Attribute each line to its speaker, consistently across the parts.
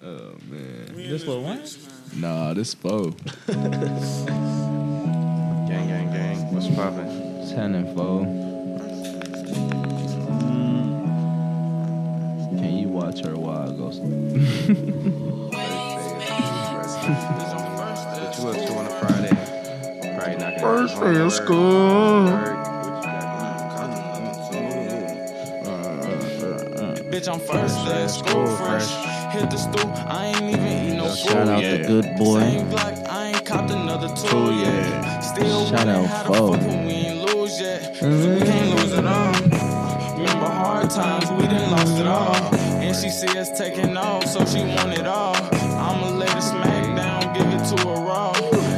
Speaker 1: Oh man.
Speaker 2: This Lil Wayne?
Speaker 1: Nah, this Foe.
Speaker 3: Gang. What's poppin'?
Speaker 1: 10 and Foe. Can you watch her while I go sleep?
Speaker 3: What you up to on a Friday? Probably not gonna
Speaker 1: First day of school.
Speaker 4: Bitch, I'm first day of school fresh. Hit the stool, I ain't even eat no food.
Speaker 1: Shout out to Good Boy.
Speaker 4: Same Glock, I ain't copped another tool yet. Still
Speaker 1: Shout
Speaker 4: winning,
Speaker 1: out
Speaker 4: how the
Speaker 1: Foe.
Speaker 4: fuck can we ain't lose yet? We can't lose it all. Remember hard times, we done lost it all. And she see us taking off, so she want it all. I'ma lay the smack down, give it to her raw.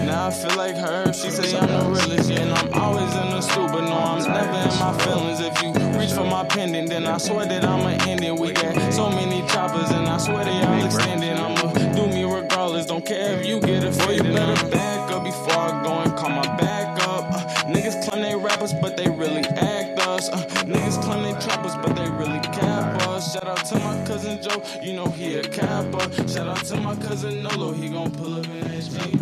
Speaker 4: Now I feel like her, she say I'm the realest, yeah, and I'm always in the stool, but no, I'm never in my feelings. If you reach for my pendant, then I swear that I'ma end it. We got so many choppers, and I swear they all extended. I'ma do me regardless, don't care if you get offended. You better back up before I go and call my back up. Niggas claim they rappers, but they really act us. Niggas claim they trappers, but they really cap us. Shout out to my cousin Joe, you know he a capper. Shout out to my cousin Nolo, he gon' pull up in his Jeep.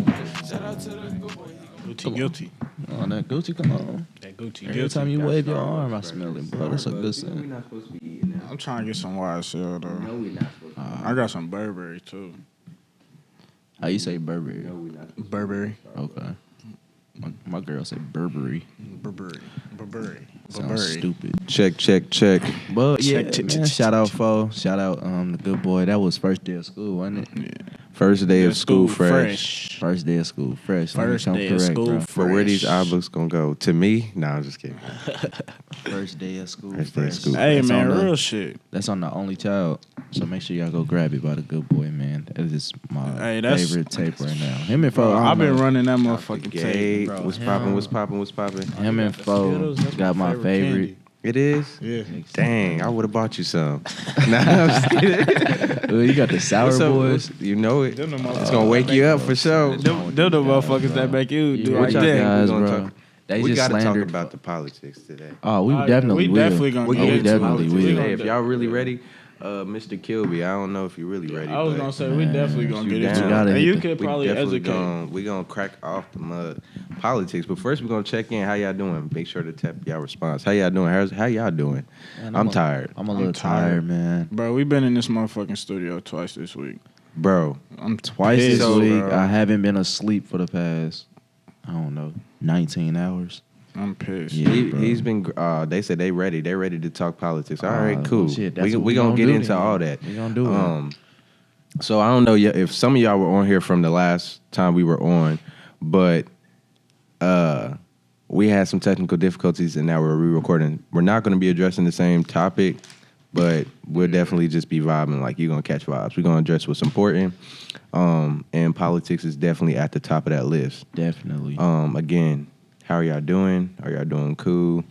Speaker 4: Shout out to the good boy, he gon'
Speaker 2: Guilty.
Speaker 1: Oh, that Gucci, come on.
Speaker 2: That Gucci
Speaker 1: Every
Speaker 2: guilty.
Speaker 1: time you wave your arm, I smell it, bro. That's a good
Speaker 3: We're
Speaker 1: scent.
Speaker 3: not supposed to be eating now.
Speaker 2: I'm trying to get some YSL though.
Speaker 3: No, we're not supposed to.
Speaker 2: I got some Burberry too.
Speaker 1: How you say Burberry?
Speaker 3: No, we're not.
Speaker 2: Burberry.
Speaker 1: Okay. My girl said Burberry.
Speaker 2: Burberry.
Speaker 1: Sounds stupid.
Speaker 3: Check.
Speaker 1: But yeah,
Speaker 2: Check.
Speaker 1: man, shout out Foe. Shout out the Good Boy. That was first day of school, wasn't it?
Speaker 2: Yeah.
Speaker 3: First day of school fresh.
Speaker 1: First day of school fresh. Let me
Speaker 2: First
Speaker 1: come
Speaker 2: day of
Speaker 1: correct,
Speaker 2: school
Speaker 1: bro.
Speaker 2: fresh.
Speaker 3: But where these iBooks gonna go? To me? Nah, I'm just kidding.
Speaker 1: First day of school
Speaker 3: First day of
Speaker 1: fresh.
Speaker 3: school.
Speaker 2: Hey
Speaker 1: That's
Speaker 2: man,
Speaker 1: on the-
Speaker 2: real shit.
Speaker 1: That's on the only child. So make sure y'all go grab it by the Good Boy, man. That is my
Speaker 2: Hey, that's-
Speaker 1: favorite tape right now. Him and Foe.
Speaker 2: Bro,
Speaker 1: I
Speaker 2: I've
Speaker 1: don't
Speaker 2: been
Speaker 1: know.
Speaker 2: running that
Speaker 3: Out the
Speaker 2: motherfucking
Speaker 3: gate.
Speaker 2: tape, bro.
Speaker 3: What's popping?
Speaker 1: Him and Foe
Speaker 2: Skittles, that's
Speaker 1: got my favorite.
Speaker 2: candy.
Speaker 3: It is?
Speaker 2: Yeah.
Speaker 3: Dang, I would have bought you some. Nah, I'm just kidding.
Speaker 1: Well, you got the Sour
Speaker 3: What's up?
Speaker 1: Boys.
Speaker 3: You know it.
Speaker 2: Them the
Speaker 3: It's
Speaker 2: motherfuckers
Speaker 3: gonna wake
Speaker 2: that
Speaker 3: you
Speaker 2: make-
Speaker 3: up for sure.
Speaker 2: Them the motherfuckers that make you do
Speaker 3: What
Speaker 2: like
Speaker 3: y'all
Speaker 2: that.
Speaker 3: think?
Speaker 1: guys,
Speaker 3: We gonna
Speaker 1: bro.
Speaker 3: talk-
Speaker 1: They
Speaker 3: We
Speaker 1: just
Speaker 3: gotta talk
Speaker 1: slandered.
Speaker 3: about the politics today.
Speaker 1: Oh, we definitely
Speaker 2: we
Speaker 1: will.
Speaker 2: definitely gonna
Speaker 1: Oh,
Speaker 2: get
Speaker 1: we
Speaker 2: into
Speaker 1: definitely
Speaker 2: politics.
Speaker 1: will.
Speaker 2: We
Speaker 3: Hey, if y'all really ready, Mr. Kilby, I don't know if you're really ready.
Speaker 2: I was
Speaker 3: but
Speaker 2: gonna say we definitely gonna
Speaker 3: you
Speaker 2: get into
Speaker 3: down.
Speaker 2: it. And you
Speaker 1: We
Speaker 2: could
Speaker 3: we
Speaker 2: probably
Speaker 3: definitely
Speaker 2: educate.
Speaker 3: we gonna crack off the mud politics. But first, we're gonna check in. How y'all doing? Make sure to tap y'all response. How y'all doing? How y'all doing?
Speaker 1: Man,
Speaker 3: I'm tired,
Speaker 1: I'm a little
Speaker 2: tired.
Speaker 1: tired, man.
Speaker 2: Bro, we've been in this motherfucking studio twice this week.
Speaker 3: bro.
Speaker 2: I'm
Speaker 1: Twice
Speaker 2: pissed,
Speaker 1: this week,
Speaker 2: bro.
Speaker 1: I haven't been asleep for the past, I don't know, 19 hours.
Speaker 2: I'm pissed.
Speaker 1: Yeah. bro.
Speaker 3: He's been. They said they ready. They ready to talk politics. All right,
Speaker 1: well,
Speaker 3: cool.
Speaker 1: shit, that's
Speaker 3: we
Speaker 1: what we
Speaker 3: gonna
Speaker 1: gonna
Speaker 3: get
Speaker 1: do
Speaker 3: into
Speaker 1: then.
Speaker 3: all that.
Speaker 1: We gonna do it.
Speaker 3: So I don't know if some of y'all were on here from the last time we were on, but we had some technical difficulties and now we're re-recording. We're not going to be addressing the same topic, but we'll definitely just be vibing. Like, you're going to catch vibes. We're going to address what's important, and politics is definitely at the top of that list.
Speaker 1: Definitely.
Speaker 3: Again, how are y'all doing? Are y'all doing cool?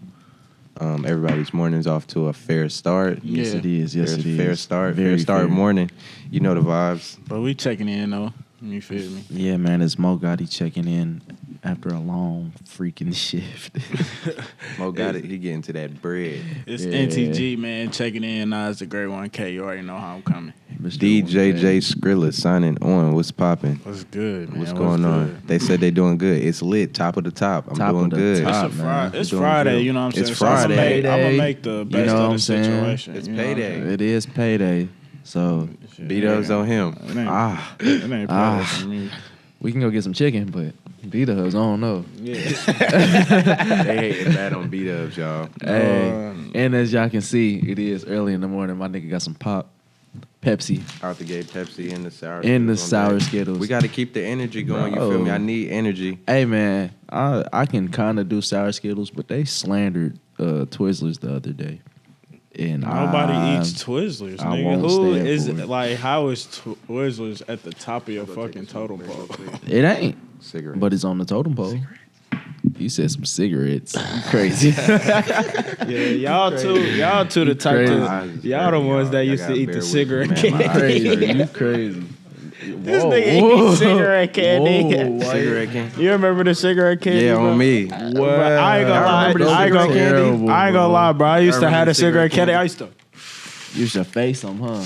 Speaker 3: Everybody's morning's off to a fair start.
Speaker 1: Yes,
Speaker 2: Yeah.
Speaker 1: it is. Yes, it is.
Speaker 3: Fair start.
Speaker 1: Very
Speaker 3: fair start
Speaker 1: fair.
Speaker 3: morning. You know the vibes.
Speaker 2: But we checking in though. You feel me?
Speaker 1: Yeah, man, it's Mo Gotti checking in after a long freaking shift.
Speaker 3: Mo got it. He getting to that bread.
Speaker 2: It's
Speaker 1: Yeah.
Speaker 2: NTG, man, checking in. Nah, it's the great 1K. You already know how I'm coming.
Speaker 1: Mr.
Speaker 3: DJJ Skrilla signing on. What's popping?
Speaker 2: What's good, man?
Speaker 3: What's going on?
Speaker 2: good?
Speaker 3: They said they doing good. It's lit. Top of the top. I'm
Speaker 1: Top
Speaker 3: doing
Speaker 1: of the
Speaker 3: good.
Speaker 1: top.
Speaker 2: It's,
Speaker 1: man.
Speaker 2: It's
Speaker 3: Doing
Speaker 2: Friday,
Speaker 3: good.
Speaker 2: you know what I'm saying?
Speaker 3: It's
Speaker 2: So I'm
Speaker 3: Friday.
Speaker 2: gonna make the best
Speaker 1: know what
Speaker 2: of
Speaker 1: I'm
Speaker 2: the
Speaker 1: saying?
Speaker 2: situation.
Speaker 3: It's
Speaker 2: you know?
Speaker 3: payday.
Speaker 1: It is payday. So
Speaker 3: B-Dubs on him.
Speaker 2: It ain't,
Speaker 1: Ah,
Speaker 2: it ain't payday
Speaker 1: Ah.
Speaker 2: for me.
Speaker 1: we can go get some chicken, but B-Dubs, I don't know.
Speaker 2: Yeah.
Speaker 3: They hating bad on B-Dubs, y'all.
Speaker 1: Hey, and as y'all can see, it is early in the morning. My nigga got some pop, Pepsi,
Speaker 3: Out the gate, Pepsi in the sour.
Speaker 1: in the
Speaker 3: Skittles on
Speaker 1: sour
Speaker 3: deck.
Speaker 1: Skittles.
Speaker 3: We got to keep the energy going. You
Speaker 1: Bro.
Speaker 3: feel me? I need energy.
Speaker 1: Hey man, I can kind of do sour Skittles, but they slandered Twizzlers the other day, and
Speaker 2: Nobody eats Twizzlers,
Speaker 1: I
Speaker 2: nigga.
Speaker 1: won't
Speaker 2: Who
Speaker 1: stand
Speaker 2: is
Speaker 1: for it.
Speaker 2: like? How is Twizzlers at the top of your fucking totem pole?
Speaker 1: It ain't,
Speaker 3: Cigarette.
Speaker 1: but it's on the totem pole. You said some cigarettes. You crazy?
Speaker 2: Yeah, y'all two the type
Speaker 1: crazy.
Speaker 2: to, y'all the ones that used to eat the cigarette candy.
Speaker 1: crazy. You crazy?
Speaker 2: This nigga eat cigarette candy.
Speaker 3: Cigarette candy.
Speaker 2: You remember the cigarette candy?
Speaker 3: Yeah,
Speaker 2: bro?
Speaker 3: on me.
Speaker 2: Bro, I ain't gonna
Speaker 3: Y'all
Speaker 2: lie.
Speaker 3: remember the
Speaker 2: I ain't gonna,
Speaker 3: cigarette candy?
Speaker 2: I ain't gonna lie, bro. I used to
Speaker 3: Y'all
Speaker 2: have
Speaker 3: remember
Speaker 2: the cigarette
Speaker 3: cigarette
Speaker 2: candy. I used to.
Speaker 1: You should face them, huh?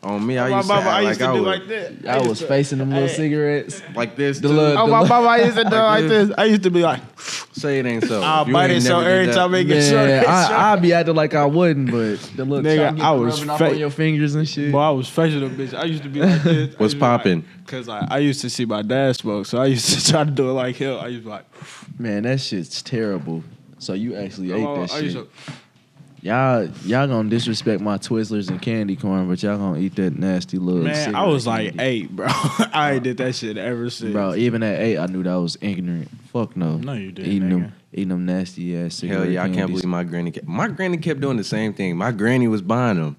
Speaker 3: On me, I
Speaker 2: My
Speaker 3: used to
Speaker 2: mama, I
Speaker 3: act
Speaker 2: used
Speaker 3: like
Speaker 2: to
Speaker 3: I
Speaker 2: do
Speaker 3: would.
Speaker 2: like that.
Speaker 1: I was facing them little cigarettes.
Speaker 3: Like this,
Speaker 1: The
Speaker 3: too.
Speaker 1: little-
Speaker 2: Oh, my mama, I used to do like this. I used to be like,
Speaker 3: Say it ain't so.
Speaker 2: I'll
Speaker 3: If you
Speaker 2: bite
Speaker 3: ain't
Speaker 2: it so
Speaker 3: never did
Speaker 2: every
Speaker 3: that-
Speaker 2: time it gets
Speaker 1: Man,
Speaker 2: short.
Speaker 1: I be acting like I wouldn't, but the little
Speaker 2: Nigga,
Speaker 1: chunk
Speaker 2: I was
Speaker 1: rubbing off
Speaker 2: fake.
Speaker 1: on your fingers and shit.
Speaker 2: Boy, I was facing them bitch. I used to be like this.
Speaker 3: What's poppin'?
Speaker 2: Because I used to see my dad smoke, so I used to try to do it like him. I used to be like,
Speaker 1: Man, that shit's terrible. So you actually ate that
Speaker 2: I used
Speaker 1: shit.
Speaker 2: to,
Speaker 1: Y'all gonna disrespect my Twizzlers and candy corn, but y'all gonna eat that nasty little
Speaker 2: man, I
Speaker 1: cigarette
Speaker 2: was like
Speaker 1: candy.
Speaker 2: 8, bro. I ain't did that shit ever since.
Speaker 1: Bro, even at 8, I knew that was ignorant. Fuck no.
Speaker 2: No, you didn't,
Speaker 1: Eating them nasty ass cigarette
Speaker 3: Hell yeah, I can't
Speaker 1: candies.
Speaker 3: believe my granny. My granny kept doing the same thing. My granny was buying them.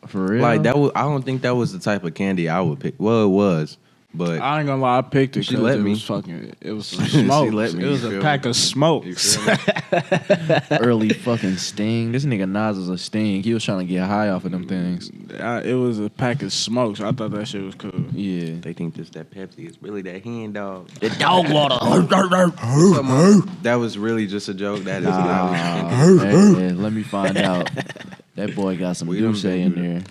Speaker 1: For real.
Speaker 3: Like that was. I don't think that was the type of candy I would pick. Well, it was, but
Speaker 2: I ain't gonna lie, I picked it
Speaker 3: She
Speaker 2: because
Speaker 3: let
Speaker 2: it
Speaker 3: me.
Speaker 2: was fucking, it was some
Speaker 3: She
Speaker 2: smoke.
Speaker 3: let me,
Speaker 2: It was
Speaker 3: you
Speaker 2: a
Speaker 3: feel
Speaker 2: pack
Speaker 3: me?
Speaker 2: of smokes.
Speaker 3: You feel me?
Speaker 1: Early fucking Sting. This nigga Nas was a Sting. He was trying to get high off of them things.
Speaker 2: It was a pack of smokes. I thought that shit was cool.
Speaker 1: Yeah.
Speaker 3: They think this that Pepsi is really that hen dog.
Speaker 1: The dog water.
Speaker 3: That was really just a joke. That is
Speaker 1: Nah,
Speaker 3: not.
Speaker 1: hey, let me find out. That boy got some
Speaker 3: We done
Speaker 1: douche
Speaker 3: been
Speaker 1: in
Speaker 3: through
Speaker 1: there.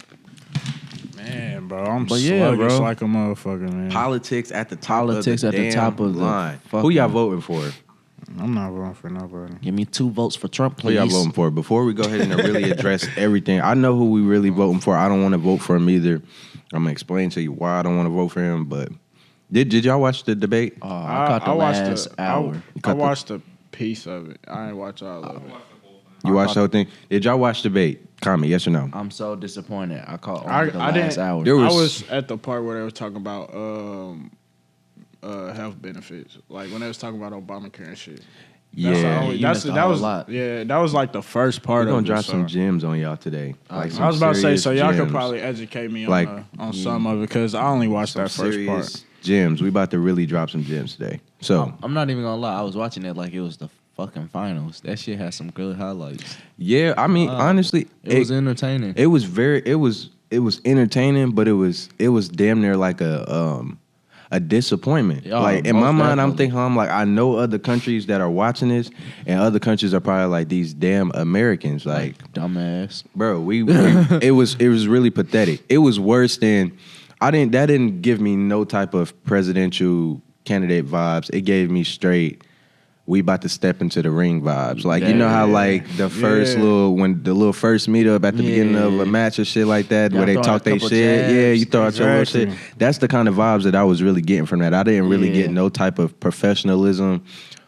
Speaker 2: Man, bro, I'm
Speaker 1: But yeah,
Speaker 2: sluggish
Speaker 1: bro.
Speaker 2: like a motherfucker, man.
Speaker 3: Politics at the top
Speaker 1: Politics
Speaker 3: of
Speaker 1: at
Speaker 3: the
Speaker 1: the
Speaker 3: damn
Speaker 1: top of the
Speaker 3: line. Who
Speaker 1: fucking-
Speaker 3: y'all voting for?
Speaker 2: I'm not voting for nobody.
Speaker 1: Give me 2 votes for Trump,
Speaker 3: Who
Speaker 1: please.
Speaker 3: y'all voting for? Before we go ahead and really address everything, I know who we really voting for. I don't want to vote for him either. I'm gonna explain to you why I don't want to vote for him. But did y'all watch the debate?
Speaker 1: I caught the last hour.
Speaker 2: I watched a piece of it. I ain't watch all of it.
Speaker 3: You watched the whole thing? Did y'all watch the debate? Comment, yes or no?
Speaker 1: I'm so disappointed. I caught only the
Speaker 2: I
Speaker 1: last
Speaker 2: didn't.
Speaker 1: hour.
Speaker 3: There
Speaker 2: I
Speaker 3: was-
Speaker 2: was at the part where they were talking about health benefits, like when they was talking about Obamacare and shit. That's the
Speaker 3: Yeah,
Speaker 2: only-
Speaker 1: you
Speaker 2: that's
Speaker 1: missed a
Speaker 2: that
Speaker 1: whole
Speaker 2: was
Speaker 1: lot.
Speaker 2: Yeah, that was like the first part
Speaker 3: We're gonna
Speaker 2: of it.
Speaker 3: drop
Speaker 2: so.
Speaker 3: some gems on y'all today. Like some
Speaker 2: I was about to say, so y'all
Speaker 3: serious
Speaker 2: could
Speaker 3: gems.
Speaker 2: probably educate me
Speaker 3: Like,
Speaker 2: on some of it because I only watched
Speaker 3: some
Speaker 2: that first
Speaker 3: serious
Speaker 2: part.
Speaker 3: gems. We about to really drop some gems today. So
Speaker 1: I'm not even gonna lie. I was watching it like it was the fucking finals. That shit had some good highlights.
Speaker 3: yeah, I mean, honestly,
Speaker 1: It was entertaining.
Speaker 3: It was entertaining, but it was damn near like a disappointment.
Speaker 1: Yeah,
Speaker 3: like in
Speaker 1: most
Speaker 3: my mind, I'm
Speaker 1: definitely.
Speaker 3: thinking, I'm like, I know other countries that are watching this, and other countries are probably like these damn Americans. Like,
Speaker 1: Dumbass.
Speaker 3: bro, we it was really pathetic. It was worse than that didn't give me no type of presidential candidate vibes. It gave me straight we about to step into the ring vibes. Like, you know how like the first little first meetup at the beginning of a match or shit like that,
Speaker 1: Y'all
Speaker 3: where they
Speaker 1: throwing
Speaker 3: talk
Speaker 1: a
Speaker 3: they
Speaker 1: couple
Speaker 3: shit.
Speaker 1: jabs.
Speaker 3: Yeah, you throw out your little shit.
Speaker 2: Exactly.
Speaker 3: That's the kind of vibes that I was really getting from that. I didn't really
Speaker 1: Yeah.
Speaker 3: get no type of professionalism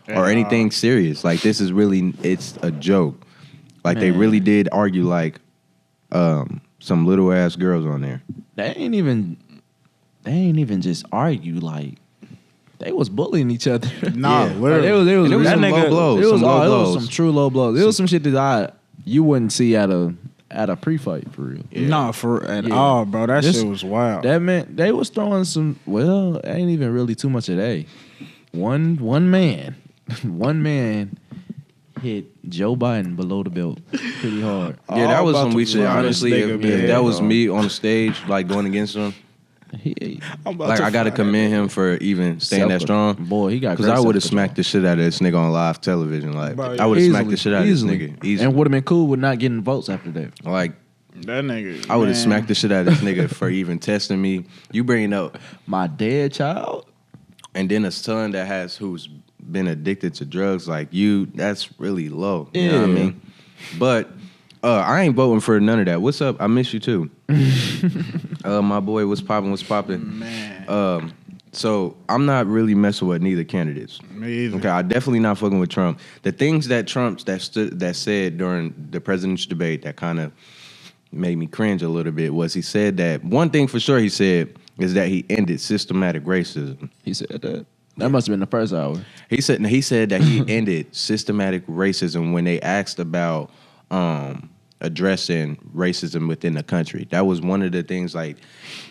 Speaker 3: or anything serious. Like, this is really, it's a joke. Like, they
Speaker 1: Man.
Speaker 3: really did argue like some little ass girls on there.
Speaker 1: They ain't even just argue. Like, they was bullying each other.
Speaker 2: Nah,
Speaker 3: Yeah.
Speaker 2: literally.
Speaker 1: It was
Speaker 3: And it was
Speaker 1: that
Speaker 3: some
Speaker 1: nigga-
Speaker 3: low blows.
Speaker 1: It was
Speaker 3: some low
Speaker 1: it
Speaker 3: blows.
Speaker 1: was some true low blows. It was some shit that you wouldn't see at a pre-fight for real.
Speaker 2: Nah, for at
Speaker 1: Yeah.
Speaker 2: all, bro. That
Speaker 1: This-
Speaker 2: shit was wild.
Speaker 1: That meant they was throwing some. Well, ain't even really too much of that. One man, one man hit Joe Biden below the belt pretty hard.
Speaker 3: Yeah, that
Speaker 2: All
Speaker 3: was
Speaker 2: about
Speaker 3: some
Speaker 2: to
Speaker 3: weak shit.
Speaker 2: fry
Speaker 3: Honestly,
Speaker 2: this
Speaker 3: if,
Speaker 2: nigga,
Speaker 3: if
Speaker 2: man.
Speaker 3: that was me on the stage, like going against him, like I gotta commend him for even staying that strong.
Speaker 1: Boy, he got
Speaker 3: Because
Speaker 1: great
Speaker 3: I would have
Speaker 1: self-control.
Speaker 3: smacked the shit out of this nigga on live television. Like,
Speaker 2: Bro,
Speaker 3: I would have smacked
Speaker 1: Easily,
Speaker 3: the shit out of this
Speaker 1: easily.
Speaker 3: nigga. Easily.
Speaker 1: And would have been cool with not getting votes after that.
Speaker 3: Like,
Speaker 2: That nigga.
Speaker 3: I would have
Speaker 2: man.
Speaker 3: smacked the shit out of this nigga for even testing me. You bringing up,
Speaker 1: My dead child.
Speaker 3: and then a son who's been addicted to drugs like you, that's really low. You know what I
Speaker 1: Yeah.
Speaker 3: mean? But I ain't voting for none of that. What's up? I miss you too. My boy, what's popping?
Speaker 2: Man.
Speaker 3: So I'm not really messing with neither candidates.
Speaker 2: Me either.
Speaker 3: Okay, I definitely not fucking with Trump. The things that that said during the presidential debate that kind of made me cringe a little bit was he said that one thing for sure he said is that he ended systematic racism.
Speaker 1: He said that. That must have been the first hour.
Speaker 3: He said that he ended systematic racism when they asked about addressing racism within the country. That was one of the things, like,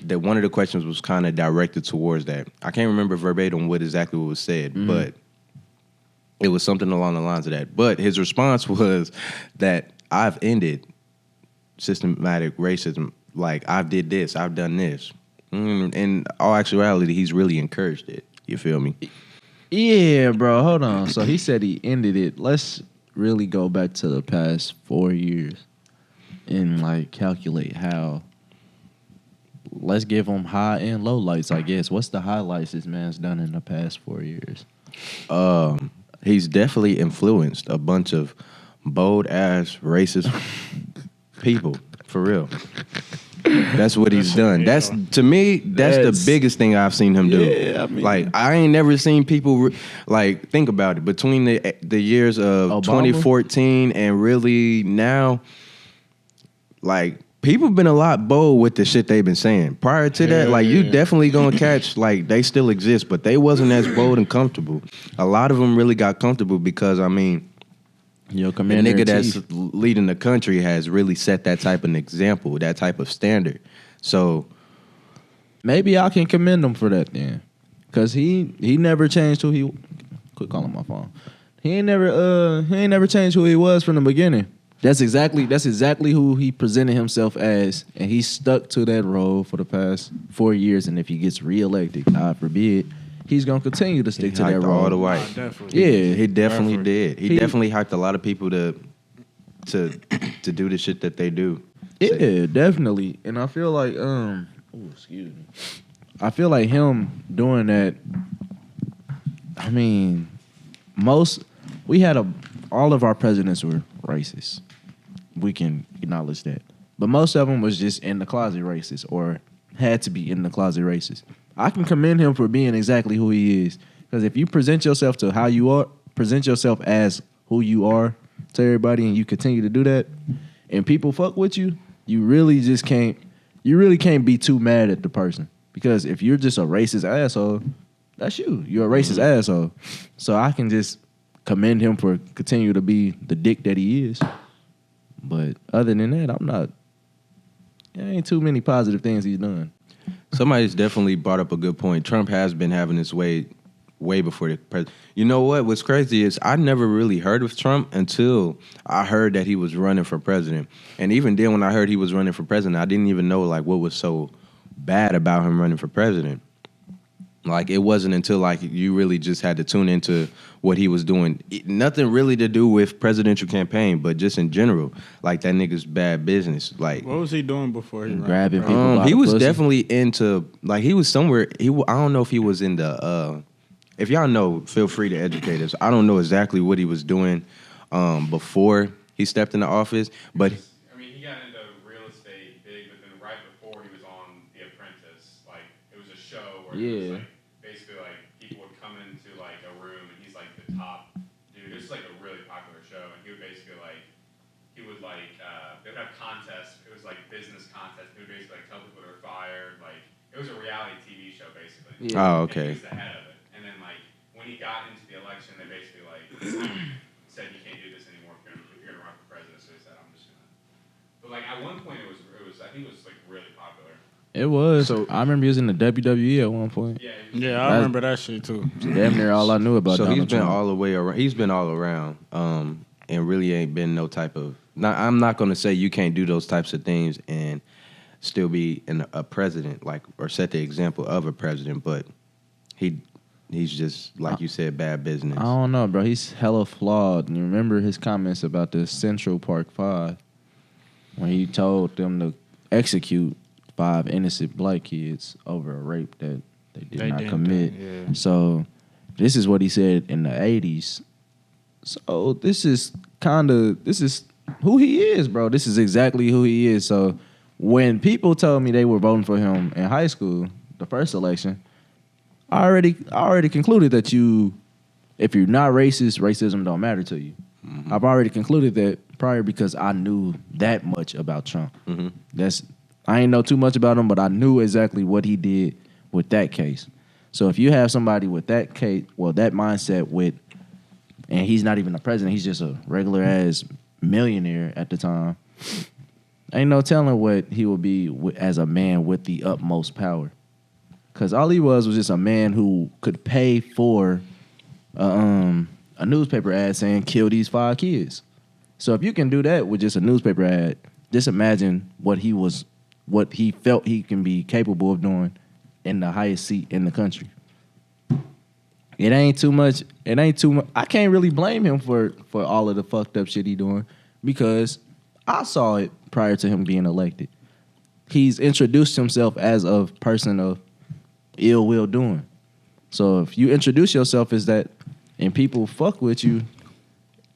Speaker 3: that one of the questions was kind of directed towards that. I can't remember verbatim what exactly was said, but it was something along the lines of that. But his response was that I've ended systematic racism. Like, I've did this, I've done this. In all actuality, he's really encouraged it. You feel me?
Speaker 1: Yeah, bro. Hold on. So he said he ended it. Let's really go back to the past 4 years and like calculate how let's give him high and low lights, I guess. What's the highlights this man's done in the past 4 years?
Speaker 3: He's definitely influenced a bunch of bold ass racist people, for real. That's what he's done. That's to me. That's the biggest thing I've seen him do.
Speaker 1: Yeah, I mean,
Speaker 3: like I ain't never seen people like think about it between the years of
Speaker 1: Obama?
Speaker 3: 2014 and really now. Like people been a lot bold with the shit they've been saying. Prior to that, like you definitely gonna catch like they still exist, but they wasn't as bold and comfortable. A lot of them really got comfortable because I mean.
Speaker 1: Yo,
Speaker 3: The nigga that's leading the country has really set that type of example, that type of standard. So
Speaker 1: maybe I can commend him for that then, cause he never changed who he. Quit calling my phone. He ain't never changed who he was from the beginning. That's exactly who he presented himself as, and he stuck to that role for the past 4 years. And if he gets reelected, God forbid, he's gonna continue to stick to that role
Speaker 3: all the way.
Speaker 2: Definitely.
Speaker 1: Yeah,
Speaker 3: He definitely did. He definitely hyped a lot of people to do the shit that they do.
Speaker 1: Yeah, definitely. And I feel like excuse me. I feel like him doing that. I mean, all of our presidents were racist. We can acknowledge that. But most of them was just in the closet racist or had to be in the closet racist. I can commend him for being exactly who he is. Because if you present yourself to how you are, present yourself as who you are to everybody, and you continue to do that, and people fuck with you, you really can't be too mad at the person. Because if you're just a racist asshole, that's you. You're a racist asshole. So I can just commend him for continue to be the dick that he is. But other than that, there ain't too many positive things he's done.
Speaker 3: Somebody's definitely brought up a good point. Trump has been having this way before the president. You know what? What's crazy is I never really heard of Trump until I heard that he was running for president. And even then, when I heard he was running for president, I didn't even know like what was so bad about him running for president. Like it wasn't until like you really just had to tune into what he was doing. Nothing really to do with presidential campaign, but just in general, like that nigga's bad business. Like
Speaker 2: what was he doing before he ran?
Speaker 1: Grabbing people by
Speaker 3: he
Speaker 1: the
Speaker 3: was
Speaker 1: pussy.
Speaker 3: definitely into like he was somewhere. I don't know if he was in the. If y'all know, feel free to educate us. I don't know exactly what he was doing before he stepped into office, but.
Speaker 5: I mean, he got into real estate big, but then right before he was on The Apprentice, like it was a show where it was like basically like people would come into like a room and he's like the top dude. It was like a really popular show, and he would basically like they would have contests. It was like business contests. He would basically like tell people they're fired. Like it was a reality TV show basically.
Speaker 3: Yeah. Oh,
Speaker 5: And
Speaker 3: okay.
Speaker 5: he was the head of it, and then like when he got into the election, they basically like said you can't do this anymore if you're gonna run for president. So he said, I'm just gonna. But like at one point, it was I think it was like really popular.
Speaker 1: It was. So I remember using the WWE at one point.
Speaker 5: Yeah.
Speaker 2: Yeah, I remember that shit too.
Speaker 1: Damn near all I knew about
Speaker 3: So
Speaker 1: Donald
Speaker 3: he's been
Speaker 1: Trump.
Speaker 3: all the way around. He's been all around, and really ain't been no type of. I'm not gonna say you can't do those types of things and still be a president, like or set the example of a president, but he's just like you said, bad business.
Speaker 1: I don't know, bro. He's hella flawed. And you remember his comments about the Central Park 5 when he told them to execute 5 innocent black kids over a rape that they did not commit.
Speaker 2: Yeah.
Speaker 1: So this is what he said in the 80s. So this is who he is, bro. This is exactly who he is. So when people told me they were voting for him in high school, the first election, I already concluded that if you're not racist, racism don't matter to you. Mm-hmm. I've already concluded that prior because I knew that much about Trump.
Speaker 3: Mm-hmm.
Speaker 1: I ain't know too much about him, but I knew exactly what he did with that case. So if you have somebody with that case, that mindset and he's not even a president, he's just a regular ass millionaire at the time. Ain't no telling what he would be as a man with the utmost power. Because all he was just a man who could pay for a newspaper ad saying, kill these 5 kids. So if you can do that with just a newspaper ad, just imagine what he felt he can be capable of doing in the highest seat in the country. It ain't too much. I can't really blame him for all of the fucked up shit he doing because I saw it prior to him being elected. he's introduced himself as a person of ill will doing. So if you introduce yourself as that and people fuck with you,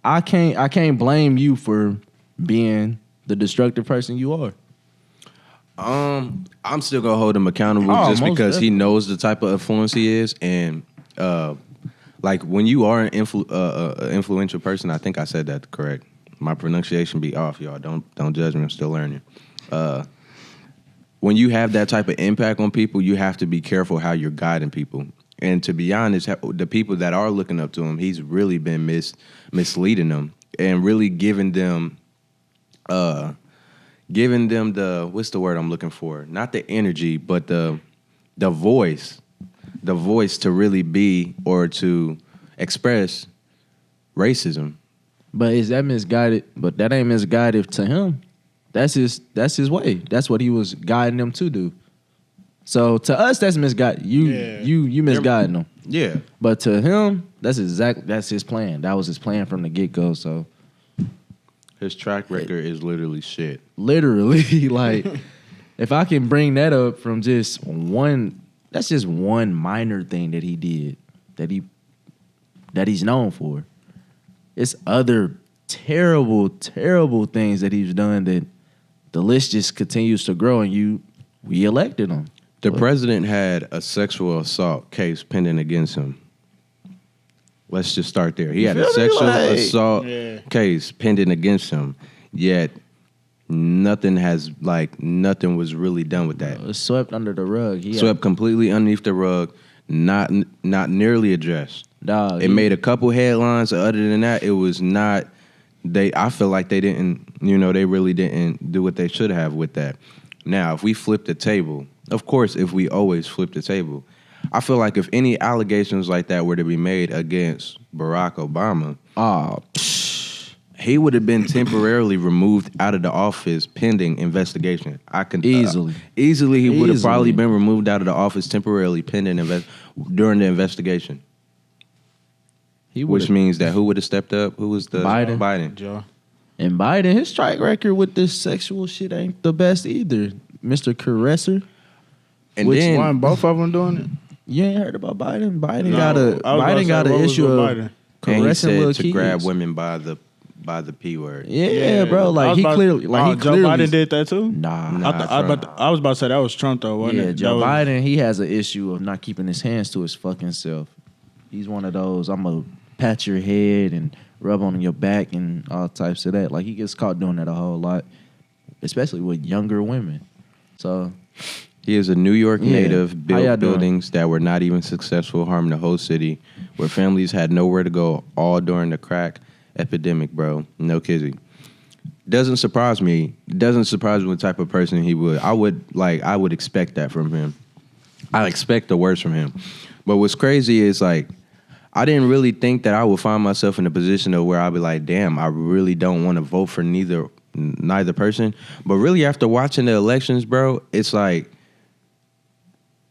Speaker 1: I can't blame you for being the destructive person you are.
Speaker 3: I'm still gonna hold him accountable just
Speaker 1: most
Speaker 3: because he
Speaker 1: definitely.
Speaker 3: knows the type of influence he is, and like when you are an influential person, I think I said that correct. My pronunciation be off, y'all. Don't judge me. I'm still learning. When you have that type of impact on people, you have to be careful how you're guiding people. And to be honest, the people that are looking up to him, he's really been misleading them and really giving them the what's the word I'm looking for? Not the energy, but the voice to really be or to express racism.
Speaker 1: But is that misguided? But that ain't misguided to him. That's his way. That's what he was guiding them to do. So to us, that's misguided. You misguiding them.
Speaker 3: Yeah.
Speaker 1: But to him, that's his plan. That was his plan from the get-go. So
Speaker 3: His track record is literally shit.
Speaker 1: literally, like, if I can bring that up from just one, that's just one minor thing that he did that he's known for. It's other terrible, terrible things that he's done that the list just continues to grow, and we elected him.
Speaker 3: The president had a sexual assault case pending against him. Let's just start there. He had a
Speaker 1: feel me?
Speaker 3: sexual
Speaker 1: Like,
Speaker 3: assault case pending against him, yet nothing was really done with that.
Speaker 1: It was swept under the rug.
Speaker 3: Swept completely underneath the rug, not nearly addressed.
Speaker 1: Dog,
Speaker 3: It made a couple headlines. Other than that, it was not. I feel like they didn't. They really didn't do what they should have with that. Now, if we flip the table, of course, if we always flip the table, I feel like if any allegations like that were to be made against Barack Obama, he would have been temporarily removed out of the office pending investigation. I can
Speaker 1: Easily.
Speaker 3: easily he would have
Speaker 1: Easily.
Speaker 3: probably been removed out of the office temporarily pending during the investigation. Which means that who would have stepped up? Who was the Biden?
Speaker 2: Joe.
Speaker 1: And Biden, his track record with this sexual shit ain't the best either. Mr. Caresser.
Speaker 3: And
Speaker 2: Which
Speaker 3: then
Speaker 2: one? Both of them doing it?
Speaker 1: You ain't heard about Biden? Biden
Speaker 2: No,
Speaker 1: got
Speaker 2: I was about to say,
Speaker 1: an
Speaker 2: what was
Speaker 1: issue
Speaker 2: with
Speaker 1: of
Speaker 2: Biden?
Speaker 3: and he
Speaker 1: caressing little
Speaker 3: said to
Speaker 1: kids.
Speaker 3: grab women by the P word.
Speaker 1: Yeah, bro.
Speaker 2: I
Speaker 1: Like
Speaker 2: was
Speaker 1: he
Speaker 2: about-
Speaker 1: clearly,
Speaker 2: Joe Biden did that too.
Speaker 1: Nah.
Speaker 2: I was about to say that was Trump though, wasn't
Speaker 1: Yeah,
Speaker 2: it?
Speaker 1: Joe
Speaker 2: That was-
Speaker 1: Biden, he has an issue of not keeping his hands to his fucking self. He's one of those, I'm going to pat your head and rub on your back and all types of that. Like, he gets caught doing that a whole lot, especially with younger women. So,
Speaker 3: He is a New York
Speaker 1: Yeah.
Speaker 3: native,
Speaker 1: How y'all
Speaker 3: built
Speaker 1: doing?
Speaker 3: buildings that were not even successful, harming the whole city, where families had nowhere to go all during the crack epidemic, bro. No kidding. Doesn't surprise me. Doesn't surprise me what type of person he would. I would expect that from him. I expect the worst from him. But what's crazy is like, I didn't really think that I would find myself in a position of where I'd be like, damn, I really don't want to vote for neither person. But really, after watching the elections, bro, it's like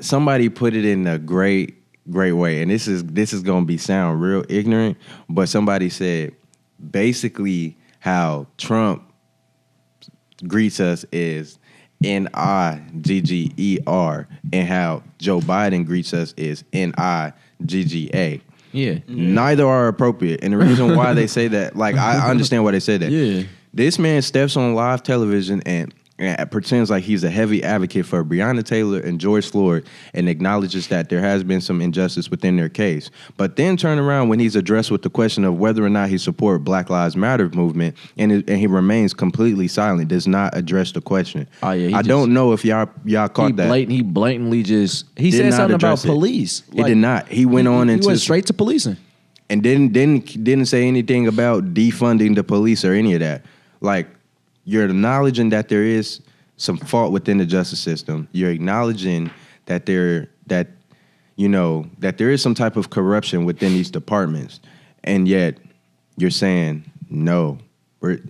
Speaker 3: somebody put it in a great way. And this is gonna sound real ignorant, but somebody said basically how Trump greets us is NIGGER, and how Joe Biden greets us is NIGGA.
Speaker 1: yeah.
Speaker 3: Neither are appropriate. And the reason why they say that, like, I understand why they say that.
Speaker 1: Yeah.
Speaker 3: This man steps on live television and pretends like he's a heavy advocate for Breonna Taylor and George Floyd and acknowledges that there has been some injustice within their case. But then turn around when he's addressed with the question of whether or not he supports Black Lives Matter movement, and he remains completely silent, does not address the question.
Speaker 1: Oh, yeah,
Speaker 3: I don't know if y'all caught that.
Speaker 1: He blatantly just, he
Speaker 3: Did
Speaker 1: said
Speaker 3: not
Speaker 1: something about
Speaker 3: address it.
Speaker 1: police.
Speaker 3: He did not. He went on
Speaker 1: He
Speaker 3: into
Speaker 1: went straight to policing.
Speaker 3: and didn't say anything about defunding the police or any of that. Like, you're acknowledging that there is some fault within the justice system. You're acknowledging that there is some type of corruption within these departments, and yet you're saying no.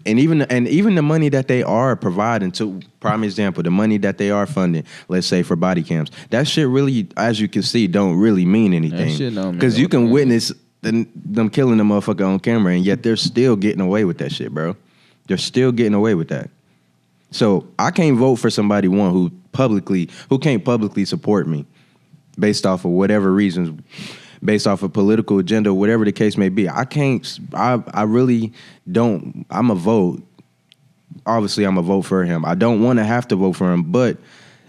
Speaker 3: And even the money that they are providing, to prime example, the money that they are funding, let's say for body cams, that shit really, as you can see, don't really mean anything.
Speaker 1: shit don't mean
Speaker 3: Because you can
Speaker 1: nothing.
Speaker 3: witness them killing the motherfucker on camera, and yet they're still getting away with that shit, bro. They're still getting away with that. So I can't vote for somebody who can't publicly support me based off of whatever reasons, based off of political agenda, whatever the case may be. I really don't. I'm a vote. Obviously, I'm a vote for him. I don't want to have to vote for him, but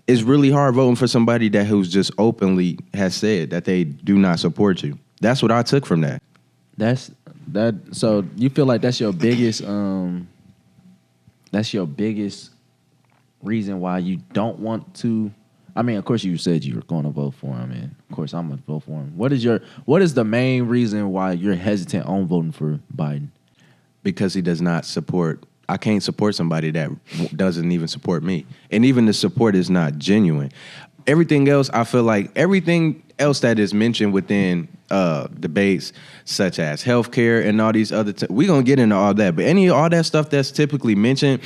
Speaker 3: it's really hard voting for somebody who's just openly has said that they do not support you. That's what I took from that.
Speaker 1: So you feel like that's your biggest reason why you don't want to. I mean, of course you said you were going to vote for him, and of course I'm going to vote for him. What is the main reason why you're hesitant on voting for Biden?
Speaker 3: Because he does not support. I can't support somebody that doesn't even support me. And even the support is not genuine. Everything else, I feel like everything else that is mentioned within debates, such as healthcare and all these other, we're going to get into all that. But all that stuff that's typically mentioned,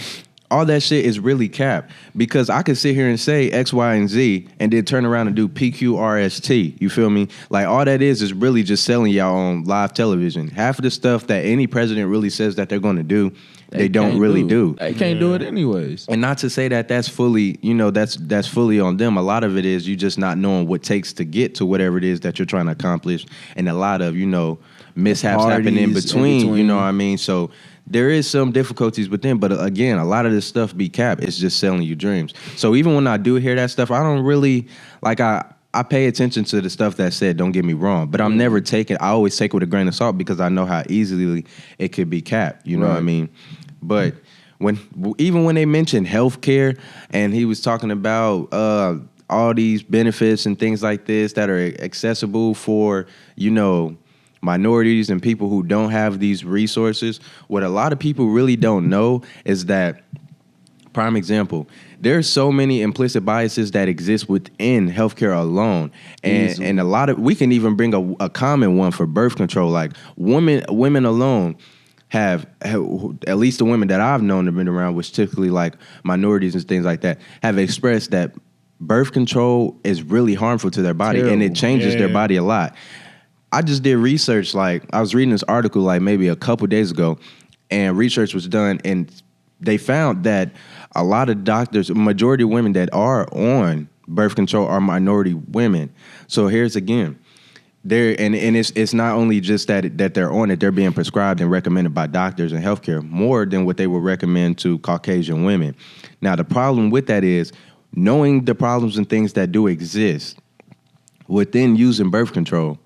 Speaker 3: all that shit is really cap. Because I could sit here and say X, Y, and Z and then turn around and do PQRST. You feel me? Like all that is really just selling y'all on live television. Half of the stuff that any president really says that they're going to do, they don't really do.
Speaker 1: They can't do it anyways.
Speaker 3: And not to say that that's fully, that's fully on them. A lot of it is you just not knowing what takes to get to whatever it is that you're trying to accomplish. And a lot of, mishaps happen in between, you know what I mean? So there is some difficulties with them, but again, a lot of this stuff be cap. It's just selling you dreams. So even when I do hear that stuff, I don't really, I pay attention to the stuff that's said, don't get me wrong, but I'm never I always take it with a grain of salt because I know how easily it could be capped, you know what I mean? But even when they mentioned healthcare and he was talking about all these benefits and things like this that are accessible for, minorities and people who don't have these resources, what a lot of people really don't know is that, prime example, there's so many implicit biases that exist within healthcare alone. And a lot of, we can even bring a common one for birth control. Like women alone have, at least the women that I've known have been around, which typically like minorities and things like that, have expressed that birth control is really harmful to their body. Terrible. And it changes their body a lot. I just did research, I was reading this article maybe a couple days ago, and research was done, and they found that a lot of doctors, a majority of women that are on birth control are minority women. So here's again, it's not only just that they're on it, they're being prescribed and recommended by doctors and healthcare more than what they would recommend to Caucasian women. Now, the problem with that is knowing the problems and things that do exist within using birth control.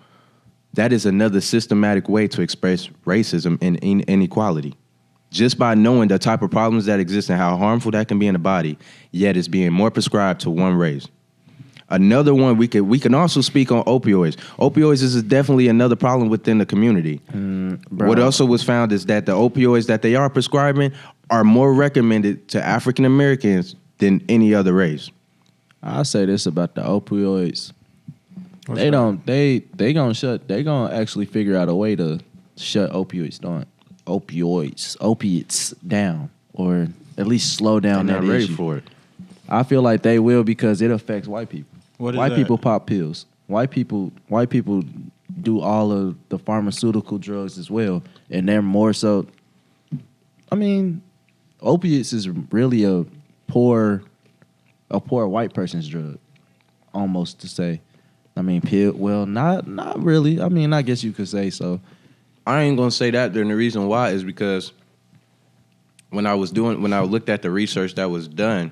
Speaker 3: That is another systematic way to express racism and inequality. Just by knowing the type of problems that exist and how harmful that can be in the body, yet it's being more prescribed to one race. Another one, we can also speak on opioids. Opioids is definitely another problem within the community. What also was found is that the opioids that they are prescribing are more recommended to African Americans than any other race.
Speaker 1: I'll say this about the opioids. They gonna actually figure out a way to shut opiates down, or at least slow down that
Speaker 3: ready
Speaker 1: issue.
Speaker 3: for it.
Speaker 1: I feel like they will because it affects white people.
Speaker 2: White
Speaker 1: people pop pills. White people do all of the pharmaceutical drugs as well, and they're more so. I mean, opiates is really a poor white person's drug, almost to say. I mean, not really. I mean, I guess you could say so.
Speaker 3: I ain't gonna say that. Then the reason why is because when I looked at the research that was done,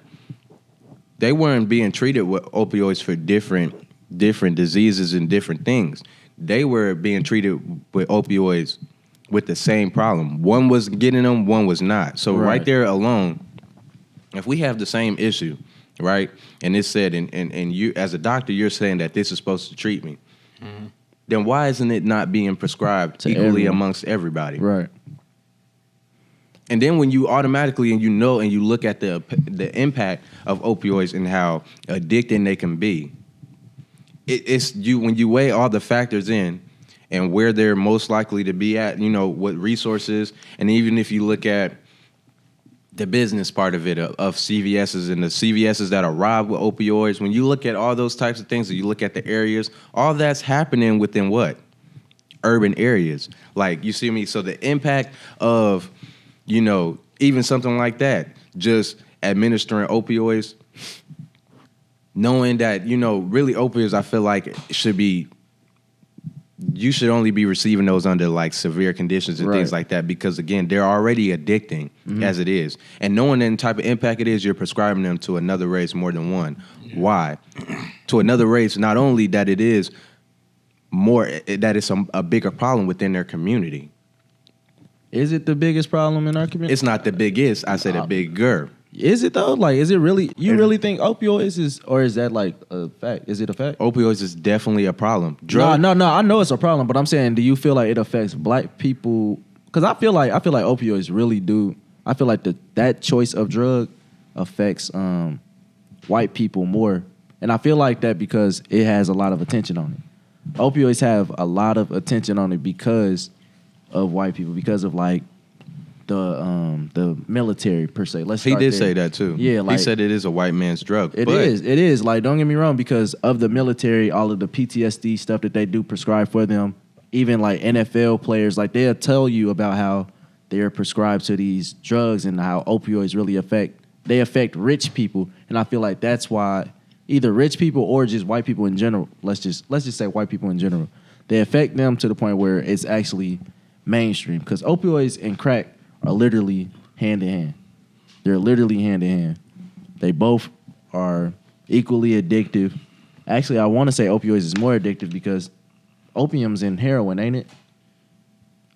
Speaker 3: they weren't being treated with opioids for different diseases and different things. They were being treated with opioids with the same problem. One was getting them, one was not. So right there alone, if we have the same issue, right, and it said, and you as a doctor, you're saying that this is supposed to treat me, then why isn't it not being prescribed to equally amongst everybody?
Speaker 1: Right.
Speaker 3: And then when you automatically and you look at the impact of opioids and how addicting they can be, it's when you weigh all the factors in and where they're most likely to be at, what resources, and even if you look at the business part of it, of CVS's and the CVS's that are robbed with opioids, when you look at all those types of things, and you look at the areas, all that's happening within what? Urban areas. Like, you see me? So the impact of, even something like that, just administering opioids, knowing that, really opioids, I feel like you should only be receiving those under like severe conditions and things like that, because again, they're already addicting as it is. And knowing the type of impact it is, you're prescribing them to another race more than one. Yeah. Why? To another race, not only that it is that it's a bigger problem within their community.
Speaker 1: Is it the biggest problem in our community?
Speaker 3: It's not the biggest. I said a bigger.
Speaker 1: Is it though? Like, is it really? You really think opioids is, or is that like a fact? Is it a fact?
Speaker 3: Opioids is definitely a problem.
Speaker 1: No. I know it's a problem, but I'm saying, do you feel like it affects black people? Because I feel like opioids really do. I feel like that choice of drug affects white people more, and I feel like that because it has a lot of attention on it. Opioids have a lot of attention on it because of white people, because of like the military per se.
Speaker 3: He did say that too.
Speaker 1: Yeah, like,
Speaker 3: he said it is a white man's drug.
Speaker 1: It is. Like, don't get me wrong, because of the military, all of the PTSD stuff that they do prescribe for them, even like NFL players, like they'll tell you about how they're prescribed to these drugs and how opioids really affect rich people. And I feel like that's why either rich people or just white people in general, let's just say white people in general, they affect them to the point where it's actually mainstream, because opioids and crack are literally hand in hand. They're literally hand in hand. They both are equally addictive. Actually, I want to say opioids is more addictive because opium's in heroin, ain't it?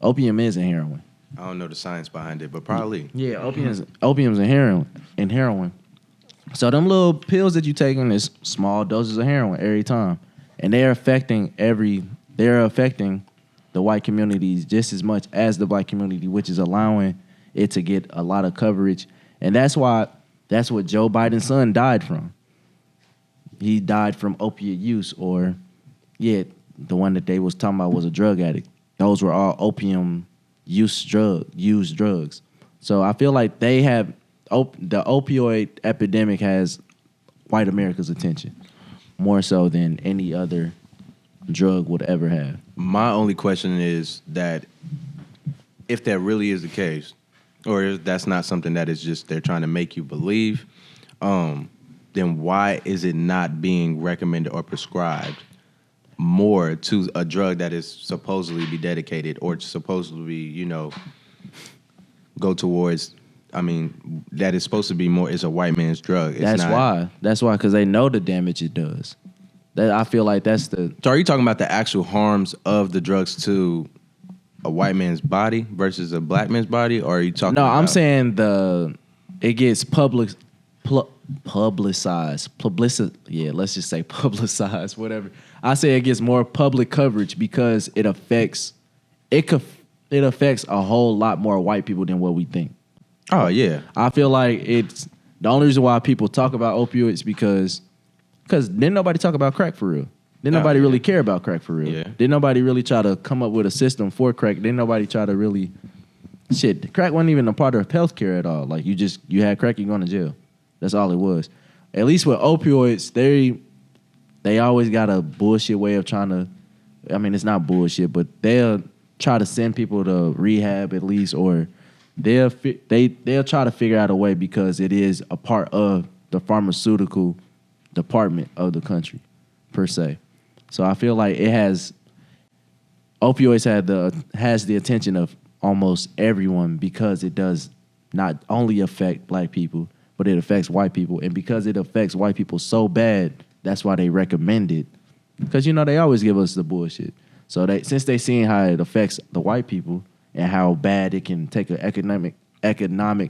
Speaker 1: Opium is in heroin.
Speaker 3: I don't know the science behind it, but probably.
Speaker 1: Yeah, opium's in heroin. So them little pills that you take in is small doses of heroin every time, and they're affecting the white communities just as much as the black community, which is allowing it to get a lot of coverage. And that's what Joe Biden's son died from. He died from opiate use, or, the one that they was talking about was a drug addict. Those were all opium used drugs. So I feel like they have, the opioid epidemic has white America's attention more so than any other drug would ever have.
Speaker 3: My only question is that if that really is the case, or if that's not something that is just they're trying to make you believe, then why is it not being recommended or prescribed more to a drug that is supposedly be dedicated or supposedly be, go towards, that is supposed to be more, is a white man's drug.
Speaker 1: That's why, because they know the damage it does. That I feel like that's the...
Speaker 3: So are you talking about the actual harms of the drugs to a white man's body versus a black man's body, or are you talking about...
Speaker 1: No, I'm saying it gets publicized. Yeah, let's just say publicized, whatever. I say it gets more public coverage because it affects a whole lot more white people than what we think.
Speaker 3: Oh, yeah.
Speaker 1: I feel like it's... The only reason why people talk about opioids because didn't nobody talk about crack for real. Didn't nobody really care about crack for real.
Speaker 3: Yeah.
Speaker 1: Didn't nobody really try to come up with a system for crack. Didn't nobody try to really... Shit, crack wasn't even a part of healthcare at all. Like, you had crack, you going to jail. That's all it was. At least with opioids, they always got a bullshit way of trying to... it's not bullshit, but they'll try to send people to rehab at least, or they'll try to figure out a way because it is a part of the pharmaceutical department of the country, per se. So I feel like opioids has the attention of almost everyone because it does not only affect black people, but it affects white people. And because it affects white people so bad, that's why they recommend it. Because, they always give us the bullshit. So since they seen how it affects the white people and how bad it can take an economic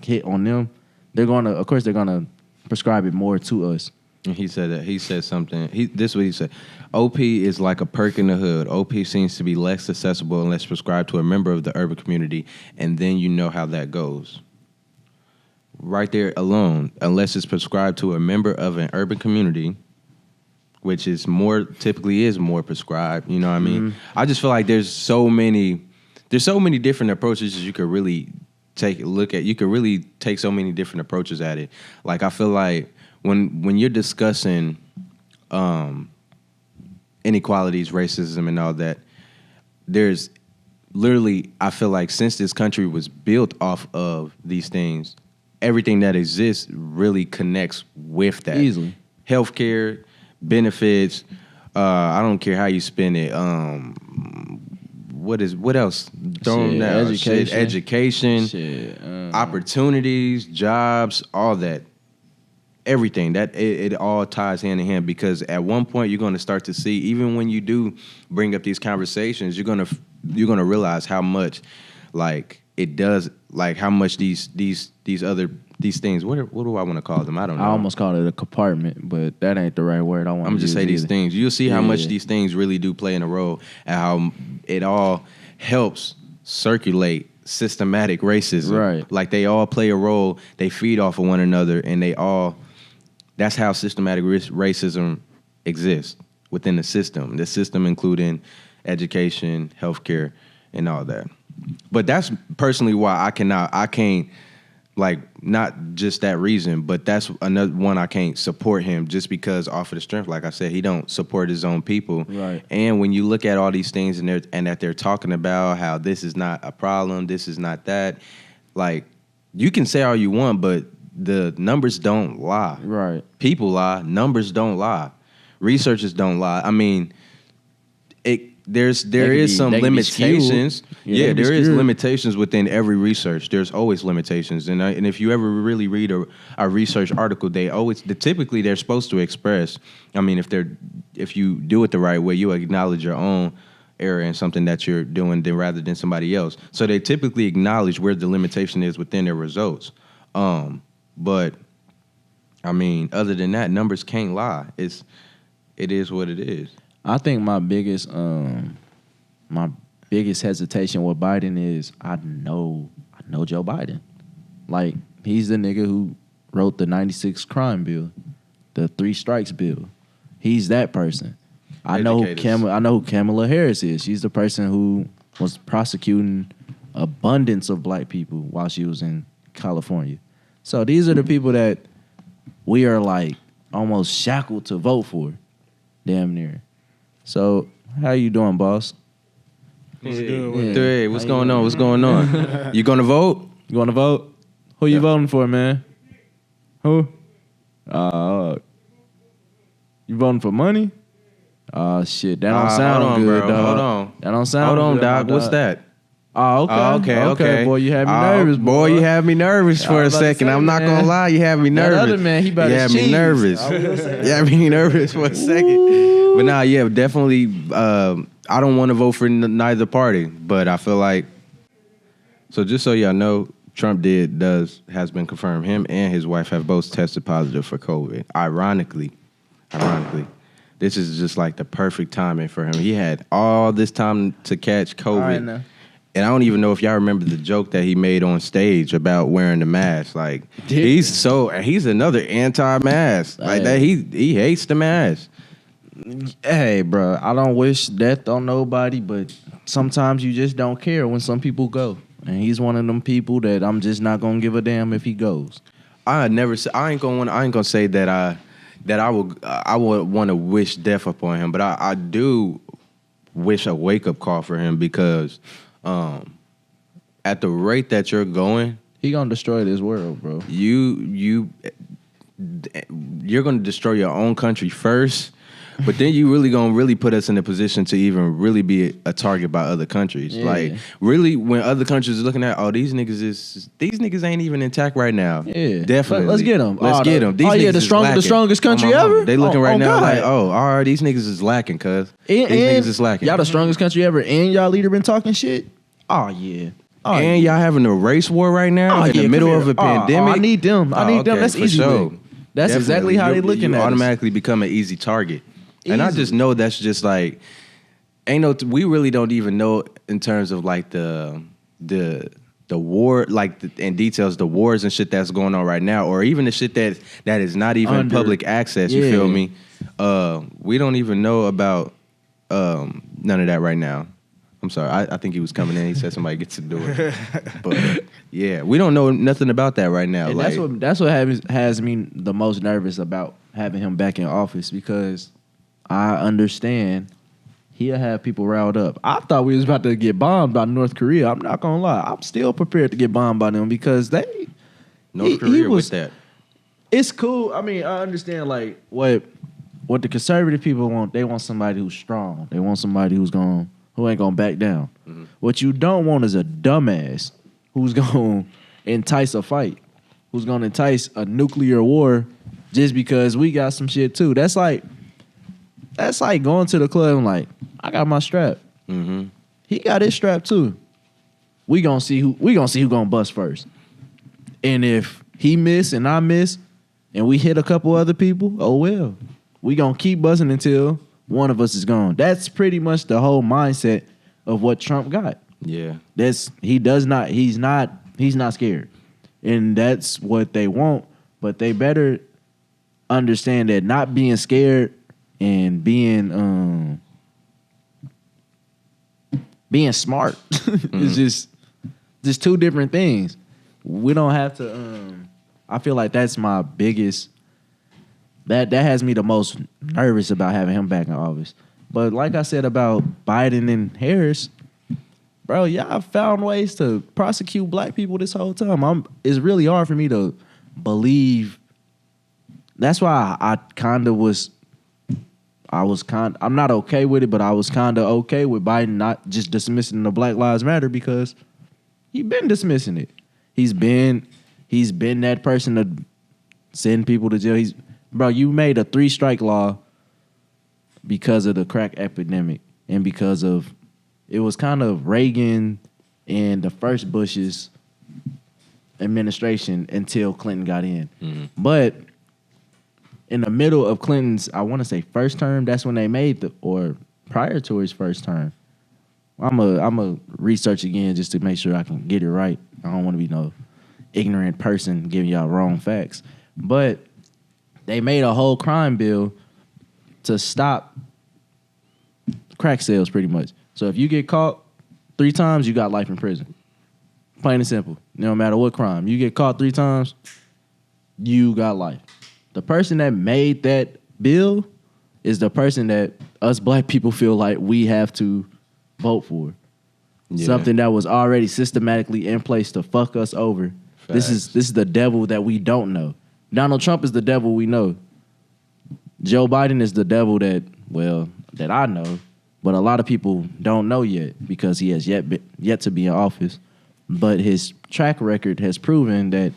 Speaker 1: hit on them, they're gonna prescribe it more to us.
Speaker 3: And he said something. This is what he said. OP is like a perk in the hood. OP seems to be less accessible unless prescribed to a member of the urban community, and then you know how that goes. Right there alone, unless it's prescribed to a member of an urban community, which is typically more prescribed. You know what I mean? Mm-hmm. I just feel like there's so many different approaches you could really take a look at. You could really take so many different approaches at it. Like, I feel like when you're discussing inequalities, racism, and all that, there's literally, I feel like since this country was built off of these things, everything that exists really connects with that.
Speaker 1: Easily.
Speaker 3: Healthcare, benefits, I don't care how you spend it. What else? Thrown down. Education, opportunities, jobs, all that. Everything that it all ties hand in hand, because at one point you're going to start to see, even when you do bring up these conversations, you're gonna realize how much like it does, like how much these things. What do I want to call them? I don't know.
Speaker 1: I almost called it a compartment, but that ain't the right word. I'm
Speaker 3: gonna just say these things. You'll see how much these things really do play in a role, and how it all helps circulate systematic racism.
Speaker 1: Right.
Speaker 3: Like they all play a role. They feed off of one another, and they all. That's how systematic racism exists within the system. The system including education, healthcare, and all that. But that's personally why I can't, like, not just that reason, but that's another one I can't support him, just because off of the strength, like I said, he don't support his own people.
Speaker 1: Right.
Speaker 3: And when you look at all these things and that they're talking about how this is not a problem, this is not that, like, you can say all you want, but the numbers don't lie.
Speaker 1: Right.
Speaker 3: People lie. Numbers don't lie. Researchers don't lie. I mean, there is some limitations. Yeah, there is limitations within every research. There's always limitations, and if you ever really read a research article, typically they're supposed to express. I mean, if you do it the right way, you acknowledge your own error in something that you're doing, rather than somebody else. So they typically acknowledge where the limitation is within their results. But I mean, other than that, numbers can't lie. It is what it is.
Speaker 1: I think my biggest hesitation with Biden is I know Joe Biden. Like, he's the nigga who wrote the 96 crime bill, the 3 strikes bill. He's that person. I know who Kamala Harris is. She's the person who was prosecuting abundance of black people while she was in California. So these are the people that we are like almost shackled to vote for, damn near. So how you doing, boss?
Speaker 3: Hey, what's going on? What's going on? You gonna vote?
Speaker 1: You gonna vote? Who you voting for, man? Who? You voting for money? Shit, that don't sound good,
Speaker 3: bro.
Speaker 1: dog.
Speaker 3: Hold on.
Speaker 1: That don't sound
Speaker 3: Hold on,
Speaker 1: good,
Speaker 3: Doc.
Speaker 1: my
Speaker 3: What's that?
Speaker 1: Oh, okay. Boy, you had me nervous,
Speaker 3: boy. You had me nervous for a second. I'm not gonna lie, you had me nervous.
Speaker 1: That other man, he about
Speaker 3: you had me nervous. You had me nervous for a second. But yeah, definitely. I don't want to vote for neither party, but I feel like. So just so y'all know, Trump has been confirmed. Him and his wife have both tested positive for COVID. Ironically, this is just like the perfect timing for him. He had all this time to catch COVID. And I don't even know if y'all remember the joke that he made on stage about wearing the mask. Like, he's another anti-mask. Like that, he hates the mask.
Speaker 1: Hey, bro, I don't wish death on nobody, but sometimes you just don't care when some people go. And he's one of them people that I'm just not gonna give a damn if he goes.
Speaker 3: I ain't gonna say that I would want to wish death upon him, but I do wish a wake up call for him, because at the rate that you're going,
Speaker 1: he gonna destroy this world, bro.
Speaker 3: You're gonna destroy your own country first, but then you really put us in a position to even really be a target by other countries. Yeah. Like, really, when other countries are looking at, these niggas ain't even intact right now.
Speaker 1: Yeah,
Speaker 3: definitely.
Speaker 1: Let's get them.
Speaker 3: Let's get them.
Speaker 1: The strongest country ever.
Speaker 3: They looking right now like, all right, these niggas is lacking, cuz. These niggas is lacking.
Speaker 1: Y'all the strongest country ever, and y'all leader been talking shit. Oh yeah.
Speaker 3: And y'all having a race war right now in the middle of a pandemic.
Speaker 1: I need them. That's easy.
Speaker 3: Sure.
Speaker 1: That's definitely exactly how they looking at us.
Speaker 3: Automatically become an easy target. And I just know that's just like, we really don't even know in terms of like the war, like in details, the wars and shit that's going on right now, or even the shit that is not even public access. You feel me? We don't even know about none of that right now. I'm sorry. I think he was coming in. He said somebody gets the door. But yeah, we don't know nothing about that right now.
Speaker 1: And
Speaker 3: like,
Speaker 1: that's what has me the most nervous about having him back in office, because I understand he'll have people riled up. I thought we was about to get bombed by North Korea. I'm not gonna lie. I'm still prepared to get bombed by them, because
Speaker 3: North Korea with that.
Speaker 1: It's cool. I mean, I understand like what the conservative people want. They want somebody who's strong. They want somebody who ain't gonna back down. Mm-hmm. What you don't want is a dumbass who's gonna entice a fight, who's gonna entice a nuclear war just because we got some shit too. That's like going to the club and like, I got my strap. Mm-hmm. He got his strap too. We gonna see who gonna bust first. And if he miss and I miss, and we hit a couple other people, oh well. We gonna keep buzzing until one of us is gone. That's pretty much the whole mindset of what Trump got.
Speaker 3: Yeah.
Speaker 1: He's not scared. And that's what they want. But they better understand that not being scared and being smart is just two different things. We don't have to I feel like that's my biggest that has me the most nervous about having him back in office. But like I said about Biden and Harris, bro, y'all found ways to prosecute black people this whole time. It's really hard for me to believe. That's why I'm not okay with it, but I was kind of okay with Biden not just dismissing the Black Lives Matter because he's been dismissing it. He's been that person to send people to jail. Bro, you made a 3-strike law because of the crack epidemic and because of it was kind of Reagan and the first Bush's administration until Clinton got in. Mm-hmm. But in the middle of Clinton's, I want to say first term, that's when they made or prior to his first term. I'm a research again just to make sure I can get it right. I don't want to be no ignorant person giving y'all wrong facts. But they made a whole crime bill to stop crack sales pretty much. So if you get caught 3 times, you got life in prison. Plain and simple. No matter what crime. You get caught 3 times, you got life. The person that made that bill is the person that us black people feel like we have to vote for. Yeah. Something that was already systematically in place to fuck us over. Facts. This is the devil that we don't know. Donald Trump is the devil we know. Joe Biden is the devil that I know, but a lot of people don't know yet because he has yet to be in office. But his track record has proven that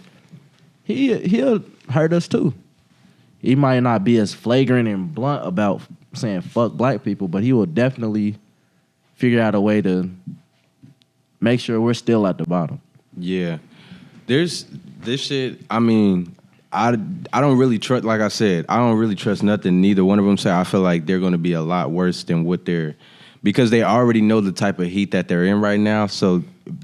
Speaker 1: he'll hurt us too. He might not be as flagrant and blunt about saying fuck black people, but he will definitely figure out a way to make sure we're still at the bottom.
Speaker 3: Yeah. There's this shit, I mean, I don't really trust, like I said, I don't really trust nothing neither one of them say. I feel like they're going to be a lot worse than because they already know the type of heat that they're in right now. So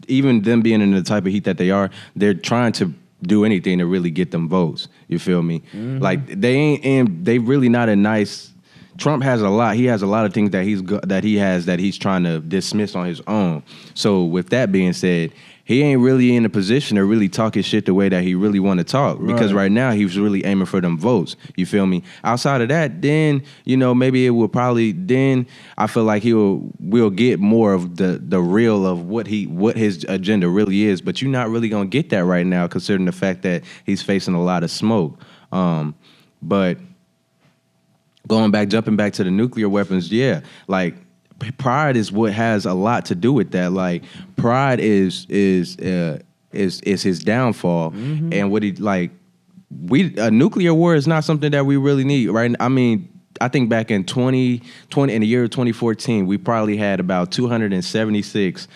Speaker 3: even them being in the type of heat that they are, they're trying to do anything to really get them votes. You feel me? Mm-hmm. Like they really not a nice. Trump has a lot. He has a lot of things that he's trying to dismiss on his own. So with that being said, he ain't really in a position to really talk his shit the way that he really want to talk. Right. Because right now he's really aiming for them votes. You feel me? Outside of that, then, maybe it will probably, then I feel like we'll get more of the real of what his agenda really is. But you're not really going to get that right now considering the fact that he's facing a lot of smoke. But jumping back to the nuclear weapons, yeah, like, pride is what has a lot to do with that. Like, pride is his downfall, mm-hmm. And a nuclear war is not something that we really need, right? I mean, I think back in 2020, in the year of 2014, we probably had about 276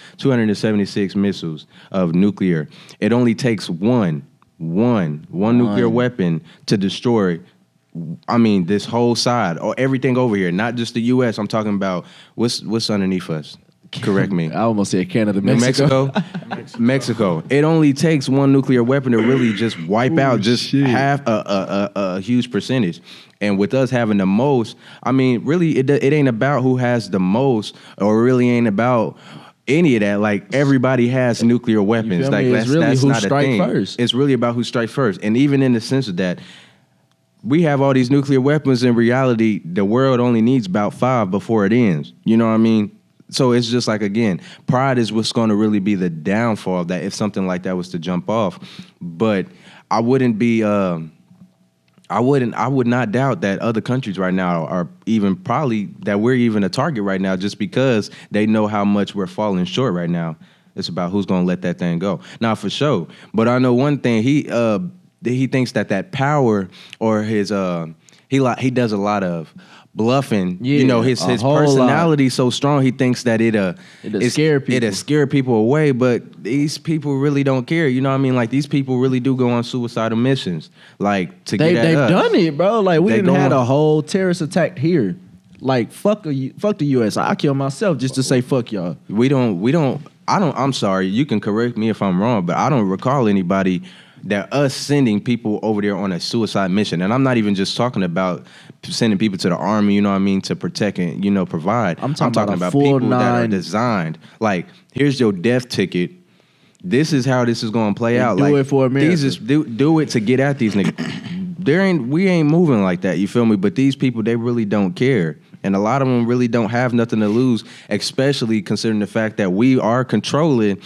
Speaker 3: missiles of nuclear. It only takes one nuclear weapon to destroy. I mean, this whole side or everything over here, not just the U.S. I'm talking about what's underneath us. Correct me.
Speaker 1: I almost said Canada,
Speaker 3: Mexico. Mexico. It only takes one nuclear weapon to really just wipe out half a huge percentage. And with us having the most, I mean, really, it ain't about who has the most, or really ain't about any of that. Like, everybody has nuclear weapons. Like,
Speaker 1: it's really
Speaker 3: that's
Speaker 1: who
Speaker 3: not a thing.
Speaker 1: First.
Speaker 3: It's really about who strikes first. And even in the sense of that, we have all these nuclear weapons. In reality, the world only needs about 5 before it ends. You know what I mean? So it's just like, again, pride is what's going to really be the downfall of that if something like that was to jump off. But I wouldn't be. I would not doubt that other countries right now are even probably that we're even a target right now, just because they know how much we're falling short right now. It's about who's gonna let that thing go. Now, for sure. But I know one thing. He thinks that power or his he does a lot of bluffing.
Speaker 1: Yeah,
Speaker 3: you know, his personality so strong. He thinks that it'll scare people away. But these people really don't care. You know what I mean? Like, these people really do go on suicidal missions. Like, to get at
Speaker 1: they've
Speaker 3: us.
Speaker 1: done it, bro. Like, we
Speaker 3: They
Speaker 1: didn't had
Speaker 3: going-
Speaker 1: a whole terrorist attack here. Like, fuck the U.S. I kill myself just to say fuck y'all.
Speaker 3: I'm sorry, you can correct me if I'm wrong, but I don't recall anybody that us sending people over there on a suicide mission. And I'm not even just talking about sending people to the army, you know what I mean, to protect and, you know, provide.
Speaker 1: I'm talking about
Speaker 3: people that are
Speaker 1: 9.
Speaker 3: designed. Like, here's your death ticket. This is how this is going to play out.
Speaker 1: Do
Speaker 3: like,
Speaker 1: it for America.
Speaker 3: These is, do it to get at these niggas. We ain't moving like that, you feel me? But these people, they really don't care. And a lot of them really don't have nothing to lose, especially considering the fact that we're controlling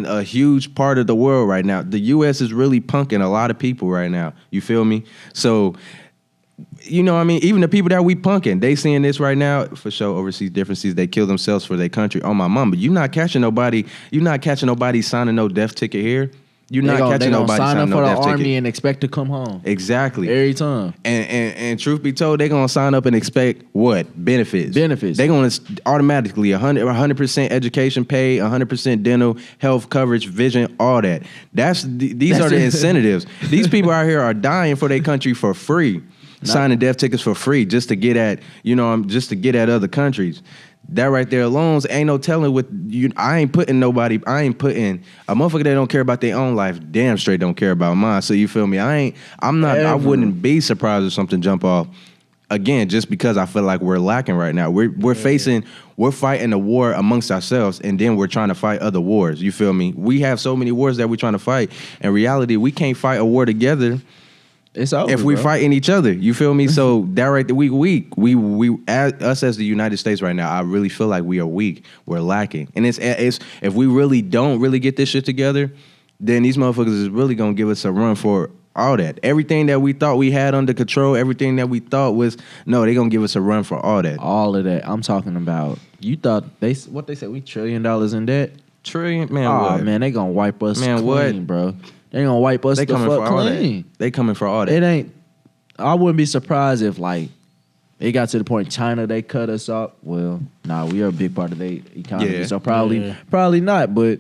Speaker 3: a huge part of the world right now. The U.S. is really punking a lot of people right now. You feel me? So, you know what I mean? Even the people that we punking, they seeing this right now, for sure, overseas differences, they kill themselves for their country. On my mama, you're not catching nobody signing no death ticket here. You're not catching nobody
Speaker 1: sign up
Speaker 3: signing
Speaker 1: for
Speaker 3: no
Speaker 1: the
Speaker 3: death
Speaker 1: army
Speaker 3: ticket.
Speaker 1: and expect to come home
Speaker 3: Exactly.
Speaker 1: every time.
Speaker 3: And truth be told, they're gonna sign up and expect what? Benefits. They're gonna automatically 100% education pay, 100% dental, health coverage, vision, all that. These are the incentives. These people out here are dying for their country for free, signing death tickets for free just to get at other countries. That right there alone ain't no telling what you. I ain't putting a motherfucker that don't care about their own life. Damn straight don't care about mine. So you feel me? I wouldn't be surprised if something jump off again, just because I feel like we're lacking right now. We're fighting a war amongst ourselves, and then we're trying to fight other wars. You feel me? We have so many wars that we're trying to fight. In reality, we can't fight a war together.
Speaker 1: It's over,
Speaker 3: if we
Speaker 1: bro.
Speaker 3: fighting each other, you feel me? So that right there, we weak. We as the United States right now, I really feel like we are weak. We're lacking, and it's if we really don't get this shit together, then these motherfuckers is really gonna give us a run for all that. Everything that we thought we had under control, everything that we thought was they gonna give us a run for all that.
Speaker 1: All of that. I'm talking about. You thought they said we $1 trillion in debt?
Speaker 3: Trillion, man.
Speaker 1: Oh
Speaker 3: what?
Speaker 1: man, they gonna wipe us
Speaker 3: Man,
Speaker 1: clean,
Speaker 3: what?
Speaker 1: bro. They gonna wipe us
Speaker 3: They
Speaker 1: the
Speaker 3: coming
Speaker 1: fuck
Speaker 3: for all
Speaker 1: clean.
Speaker 3: that. They coming for all that.
Speaker 1: It ain't. I wouldn't be surprised if like it got to the point China they cut us off. Well, we are a big part of their economy,
Speaker 3: Yeah.
Speaker 1: so probably not. But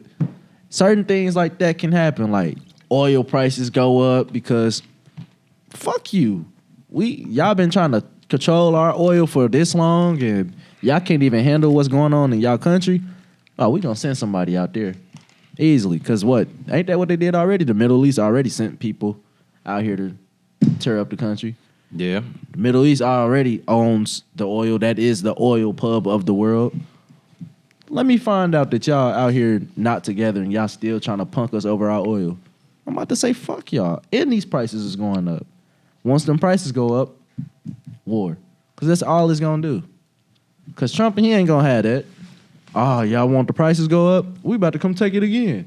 Speaker 1: certain things like that can happen. Like oil prices go up because fuck you. Y'all been trying to control our oil for this long, and y'all can't even handle what's going on in y'all country. Oh, we gonna send somebody out there easily. Cause what? Ain't that what they did already? The Middle East already sent people out here to tear up the country.
Speaker 3: Yeah.
Speaker 1: The Middle East already owns the oil. That is the oil pub of the world. Let me find out that y'all out here not together and y'all still trying to punk us over our oil. I'm about to say fuck y'all. And these prices is going up. Once them prices go up, war. Because that's all it's going to do. Because Trump, he ain't going to have that. Oh, y'all want the prices go up? We about to come take it again.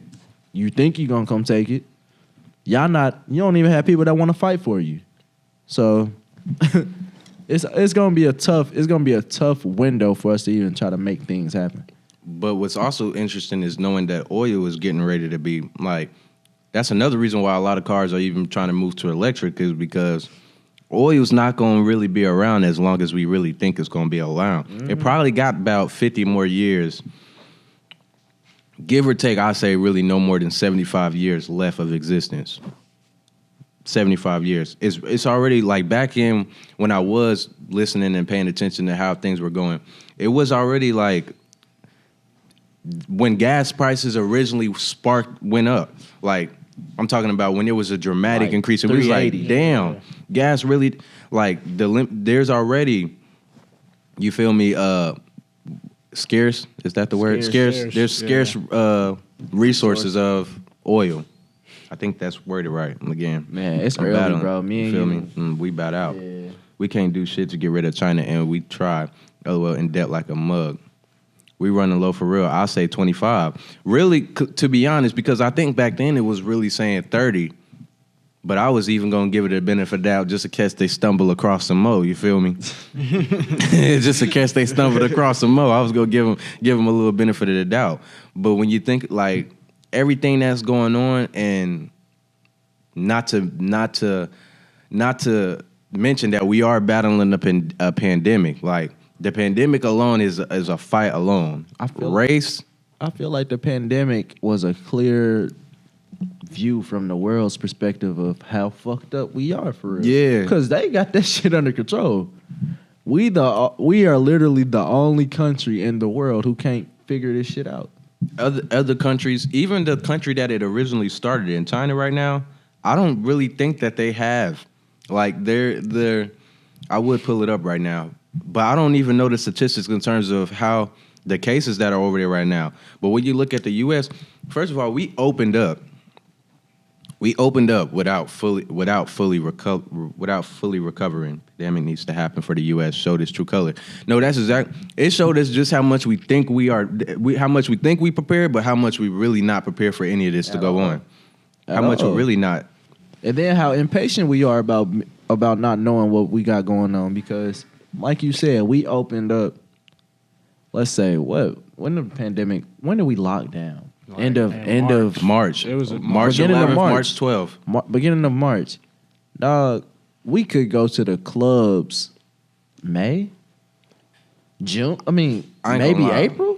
Speaker 1: You think you going to come take it. You don't even have people that want to fight for you. So it's going to be a tough window for us to even try to make things happen.
Speaker 3: But what's also interesting is knowing that oil is getting ready to be like, that's another reason why a lot of cars are even trying to move to electric, is because oil's not going to really be around as long as we really think it's going to be around. Mm-hmm. It probably got about 50 more years, give or take, I say really no more than 75 years left of existence. 75 years. It's already like back in when I was listening and paying attention to how things were going, it was already like when gas prices originally went up. Like I'm talking about when there was a dramatic
Speaker 1: like
Speaker 3: increase. It was like, damn, gas really like there's already, you feel me, scarce, is that the word? Scarce. There's scarce resources of oil. I think that's worded right. Again,
Speaker 1: man, it's
Speaker 3: I'm
Speaker 1: early,
Speaker 3: battling.
Speaker 1: bro. Me and
Speaker 3: feel
Speaker 1: you.
Speaker 3: me? We bat out.
Speaker 1: Yeah.
Speaker 3: We can't do shit to get rid of China, and we try. LOL, in debt like a mug. We running low for real. I'll say 25. Really, to be honest, because I think back then it was really saying 30. But I was even gonna give it a benefit of the doubt just in case they stumble across some more. You feel me? Just in case they stumbled across some more, I was gonna give them a little benefit of the doubt. But when you think like everything that's going on, and not to mention that we are battling a pandemic. Like the pandemic alone is a fight alone.
Speaker 1: I feel like the pandemic was a clear view from the world's perspective of how fucked up we are for real.
Speaker 3: Yeah.
Speaker 1: Because they got that shit under control. We are literally the only country in the world who can't figure this shit out.
Speaker 3: Other countries, even the country that it originally started in, China right now, I don't really think that they have. Like they're I would pull it up right now, but I don't even know the statistics in terms of how the cases that are over there right now. But when you look at the US, first of all, we opened up without fully recovering. Damn, it needs to happen for the U.S. Showed its true color. No, that's exact. It showed us just how much we think how much we think we prepared, but how much we really not prepared for any of this to go on. How much we really not.
Speaker 1: And then how impatient we are about not knowing what we got going on, because, like you said, we opened up. Let's say when did we lock down?
Speaker 2: Like
Speaker 1: end of
Speaker 3: March.
Speaker 2: It was a
Speaker 3: March
Speaker 1: beginning
Speaker 3: 11th,
Speaker 1: of
Speaker 3: March 12th.
Speaker 1: Beginning of March. Dog, we could go to the clubs May, June. I mean,
Speaker 3: I ain't
Speaker 1: maybe
Speaker 3: gonna lie.
Speaker 1: April.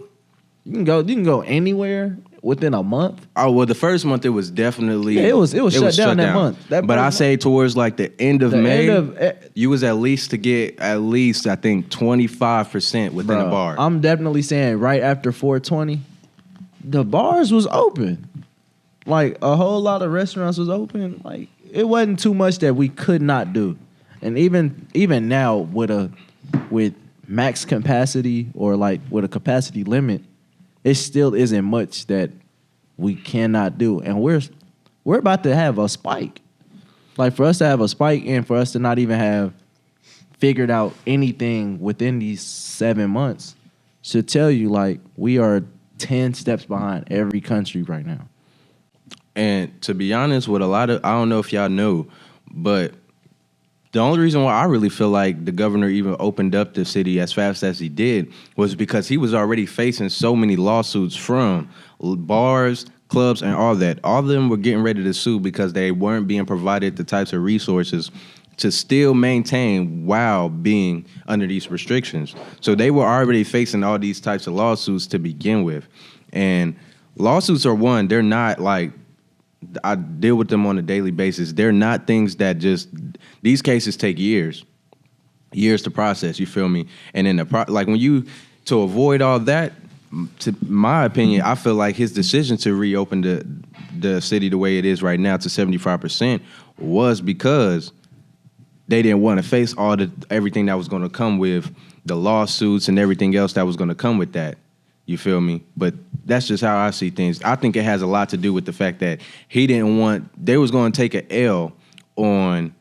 Speaker 1: You can go anywhere within a month.
Speaker 3: Oh well, the first month it was definitely
Speaker 1: Yeah, it was shut down that month.
Speaker 3: But I say towards like the end of
Speaker 1: The
Speaker 3: May,
Speaker 1: end of-
Speaker 3: you was at least I think 25% within the bar.
Speaker 1: I'm definitely saying right after 420, the bars was open. Like a whole lot of restaurants was open. Like it wasn't too much that we could not do. And even now with max capacity or like with a capacity limit, it still isn't much that we cannot do. And we're about to have a spike. Like for us to have a spike and for us to not even have figured out anything within these 7 months should tell you like we are 10 steps behind every country right now.
Speaker 3: And to be honest, with a lot of, I don't know if y'all know, but the only reason why I really feel like the governor even opened up the city as fast as he did was because he was already facing so many lawsuits from bars, clubs, and all that. All of them were getting ready to sue because they weren't being provided the types of resources to still maintain while being under these restrictions. So they were already facing all these types of lawsuits to begin with. And lawsuits are one, they're not like, I deal with them on a daily basis. They're not things that just, these cases take years to process, you feel me? And then like when you, to avoid all that, to my opinion, I feel like his decision to reopen the city the way it is right now to 75% was because they didn't want to face everything that was going to come with the lawsuits and everything else that was going to come with that. You feel me? But that's just how I see things. I think it has a lot to do with the fact that they was going to take an L on,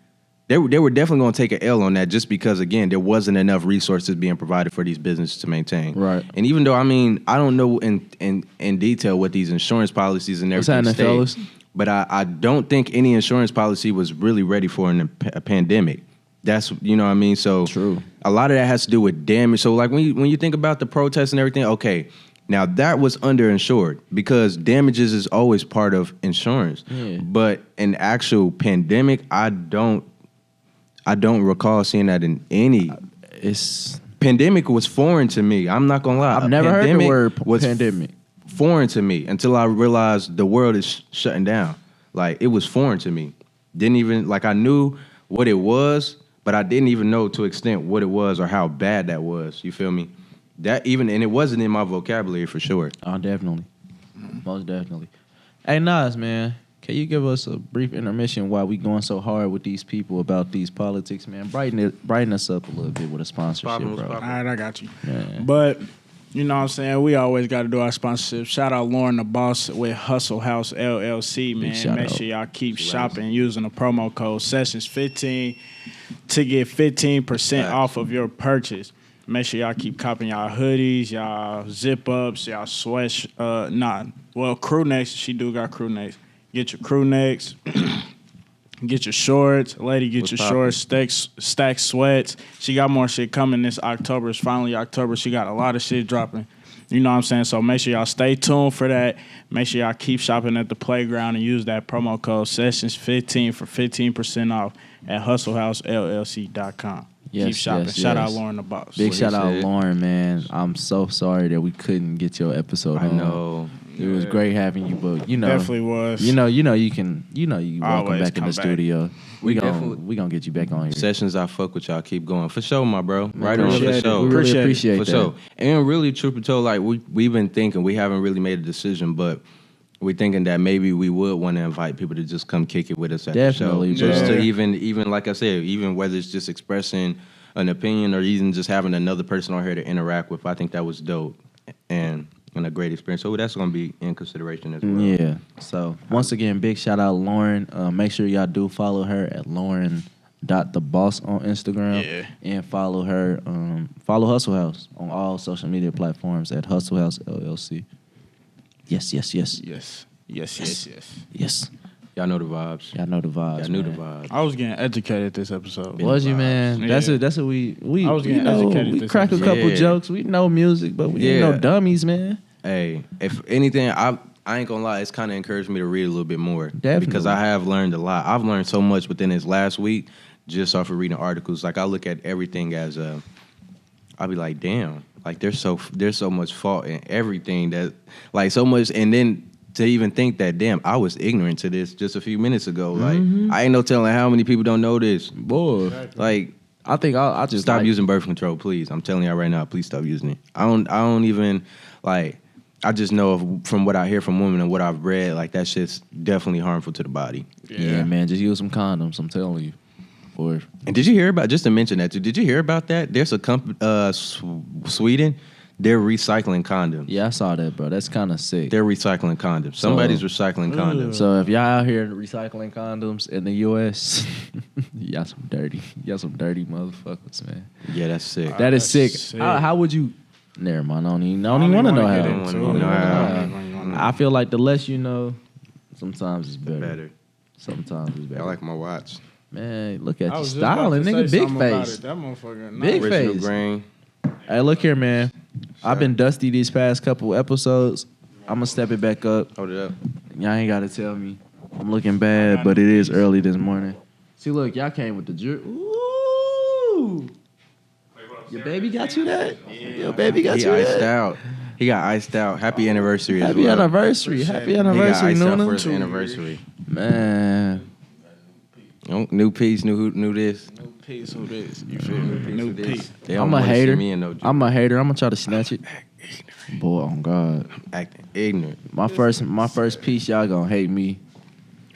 Speaker 3: they were definitely going to take an L on that just because, again, there wasn't enough resources being provided for these businesses to maintain.
Speaker 1: Right.
Speaker 3: And even though, I mean, I don't know in detail what these insurance policies and everything
Speaker 1: What's happening,
Speaker 3: state,
Speaker 1: fellas?
Speaker 3: but I don't think any insurance policy was really ready for a pandemic. That's, you know what I mean? So
Speaker 1: True.
Speaker 3: A lot of that has to do with damage. So like when you think about the protests and everything, okay, now that was underinsured because damages is always part of insurance.
Speaker 1: Yeah.
Speaker 3: But an actual pandemic, I don't recall seeing that in any. Pandemic was foreign to me. I'm not gonna lie.
Speaker 1: I've never heard the word pandemic.
Speaker 3: Foreign to me until I realized the world is shutting down. Like it was foreign to me. Didn't even I knew what it was, but I didn't even know to extent what it was or how bad that was. You feel me? And it wasn't in my vocabulary for sure.
Speaker 1: Oh, definitely. Most definitely. Hey, Nas, man, can you give us a brief intermission while we going so hard with these people about these politics, man? Brighten us up a little bit with a sponsorship, bro.
Speaker 2: All right, I got you.
Speaker 1: Yeah.
Speaker 2: But, you know what I'm saying? We always got to do our sponsorship. Shout out Lauren the Boss with Hustle House LLC, man.
Speaker 1: shout
Speaker 2: Make
Speaker 1: out.
Speaker 2: sure y'all keep shopping using the promo code Sessions15 to get 15% off of your purchase. Make sure y'all keep copping y'all hoodies, y'all zip-ups, y'all crew necks. She do got crew necks. Get your crew necks. Get your shorts, lady. Get
Speaker 3: What's
Speaker 2: your
Speaker 3: poppin'?
Speaker 2: shorts, stack sweats. She got more shit coming this October. It's finally October. She got a lot of shit dropping. You know what I'm saying? So make sure y'all stay tuned for that. Make sure y'all keep shopping at the playground and use that promo code Sessions15 for 15% off at HustleHouseLLC.com. Keep shopping. Shout out Lauren the Boss.
Speaker 1: Big shout out
Speaker 3: said.
Speaker 1: Lauren, man. I'm so sorry that we couldn't get your episode
Speaker 3: I
Speaker 1: on.
Speaker 3: know.
Speaker 1: It was great having you, but
Speaker 2: Definitely was.
Speaker 1: you welcome
Speaker 2: Always
Speaker 1: back in
Speaker 2: come
Speaker 1: the
Speaker 2: back.
Speaker 1: studio.
Speaker 3: We
Speaker 1: We gonna get you back on here.
Speaker 3: Sessions, I fuck with y'all. Keep going for sure, my bro. Right
Speaker 1: We
Speaker 3: on
Speaker 1: really-
Speaker 3: for sure.
Speaker 1: We really
Speaker 2: Appreciate it.
Speaker 1: appreciate
Speaker 3: For
Speaker 1: that.
Speaker 3: sure. And really, truth be told, like we've been thinking, we haven't really made a decision, but we're thinking that maybe we would want to invite people to just come kick it with us at
Speaker 1: Definitely,
Speaker 3: the show. Just
Speaker 2: bro.
Speaker 3: to even like I said, even whether it's just expressing an opinion or even just having another person on here to interact with, I think that was dope and a great experience. So that's going to be in consideration as well.
Speaker 1: Yeah. So once again, big shout out Lauren. Make sure y'all do follow her at Lauren.theboss on Instagram.
Speaker 2: Yeah.
Speaker 1: And follow her. Follow Hustle House on all social media platforms at Hustle House LLC. Yes.
Speaker 2: Yes.
Speaker 3: Y'all know the vibes.
Speaker 1: Y'all know the vibes.
Speaker 3: Y'all knew the
Speaker 1: man.
Speaker 3: vibes.
Speaker 2: I was getting educated this episode.
Speaker 1: Was you, man?
Speaker 2: Yeah.
Speaker 1: That's what we
Speaker 2: I was getting educated
Speaker 1: we
Speaker 2: this
Speaker 1: crack a
Speaker 2: episode.
Speaker 1: couple
Speaker 3: Yeah.
Speaker 1: jokes. We know music, but we ain't
Speaker 3: Yeah.
Speaker 1: no dummies, man.
Speaker 3: Hey, if anything, I ain't gonna lie, it's kind of encouraged me to read a little bit more.
Speaker 1: Definitely.
Speaker 3: Because I have learned a lot. I've learned so much within this last week just off of reading articles. Like I look at everything as I'll be like, damn, like there's so much fault in everything that, like so much, and then to even think that, damn, I was ignorant to this just a few minutes ago. Like I ain't no telling how many people don't know this.
Speaker 1: Boy,
Speaker 3: Like
Speaker 1: I think I just
Speaker 3: stop
Speaker 1: like,
Speaker 3: using birth control, please. I'm telling y'all right now, please stop using it. I don't even like. I just know from what I hear from women and what I've read, like that shit's definitely harmful to the body.
Speaker 1: Yeah, man, just use some condoms. I'm telling you. Or
Speaker 3: And did you hear about, just to mention that too, did you hear about that? There's a company, Sweden, they're recycling condoms.
Speaker 1: yeah, I saw that, bro. That's kind of sick.
Speaker 3: They're recycling condoms. Somebody's recycling condoms.
Speaker 1: So if y'all out here recycling condoms in the U.S., y'all some dirty motherfuckers, man.
Speaker 3: Yeah, that's sick.
Speaker 1: That is
Speaker 2: that's
Speaker 1: sick.
Speaker 2: sick.
Speaker 1: How would you? Never mind. I don't even want to know
Speaker 2: wanna
Speaker 1: how.
Speaker 2: get
Speaker 3: I
Speaker 2: into
Speaker 3: don't
Speaker 2: it.
Speaker 3: wanna know how.
Speaker 1: I feel like the less you know, sometimes it's better.
Speaker 3: Better.
Speaker 1: Sometimes it's better.
Speaker 3: I like my watch.
Speaker 1: Man, look at
Speaker 2: I
Speaker 1: you
Speaker 2: was just about
Speaker 1: styling,
Speaker 2: to
Speaker 1: nigga.
Speaker 2: say
Speaker 1: Big
Speaker 2: something about
Speaker 1: face.
Speaker 2: it. That motherfucker.
Speaker 1: Big
Speaker 2: nice.
Speaker 3: Original
Speaker 1: face.
Speaker 3: grain.
Speaker 1: Hey, look here, man. I've been dusty these past couple episodes. I'm gonna step it back up.
Speaker 3: Hold it up.
Speaker 1: Y'all ain't gotta tell me I'm looking bad, but it is early this morning. See, look, y'all came with the Ooh, your baby got you that? Your baby got
Speaker 3: He
Speaker 1: you
Speaker 3: iced
Speaker 1: that?
Speaker 3: out. He got iced out. Happy anniversary as
Speaker 1: Happy
Speaker 3: well.
Speaker 1: anniversary! Happy
Speaker 3: He got
Speaker 1: anniversary,
Speaker 3: iced out
Speaker 1: Nuna.
Speaker 3: for his anniversary.
Speaker 1: Man,
Speaker 3: Oh, new piece, new this.
Speaker 2: New piece. Who this? You feel me? New
Speaker 3: This.
Speaker 2: piece.
Speaker 3: They don't
Speaker 1: I'm a
Speaker 3: wanna see
Speaker 1: hater.
Speaker 3: Me in no
Speaker 1: I'm a hater. I'm gonna try to snatch it. Boy, on God,
Speaker 3: acting ignorant.
Speaker 1: my first piece, y'all gonna hate me.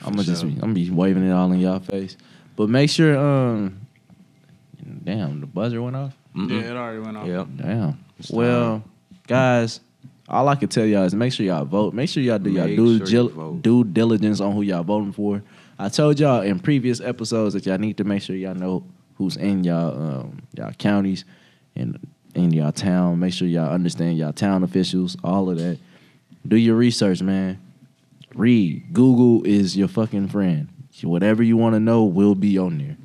Speaker 1: I'm gonna be waving it all in y'all face. But make sure, damn, the buzzer went off.
Speaker 2: Yeah, it already went off.
Speaker 3: Yep.
Speaker 1: Damn.
Speaker 3: It's
Speaker 1: Well,
Speaker 3: time.
Speaker 1: guys, all I can tell y'all is make sure y'all vote. Make sure y'all do y'all
Speaker 3: Make
Speaker 1: due,
Speaker 3: sure you vote.
Speaker 1: due diligence on who y'all voting for. I told y'all in previous episodes that y'all need to make sure y'all know who's in y'all counties and in y'all town. Make sure y'all understand y'all town officials, all of that. Do your research, man. Read. Google is your fucking friend. Whatever you want to know will be on there.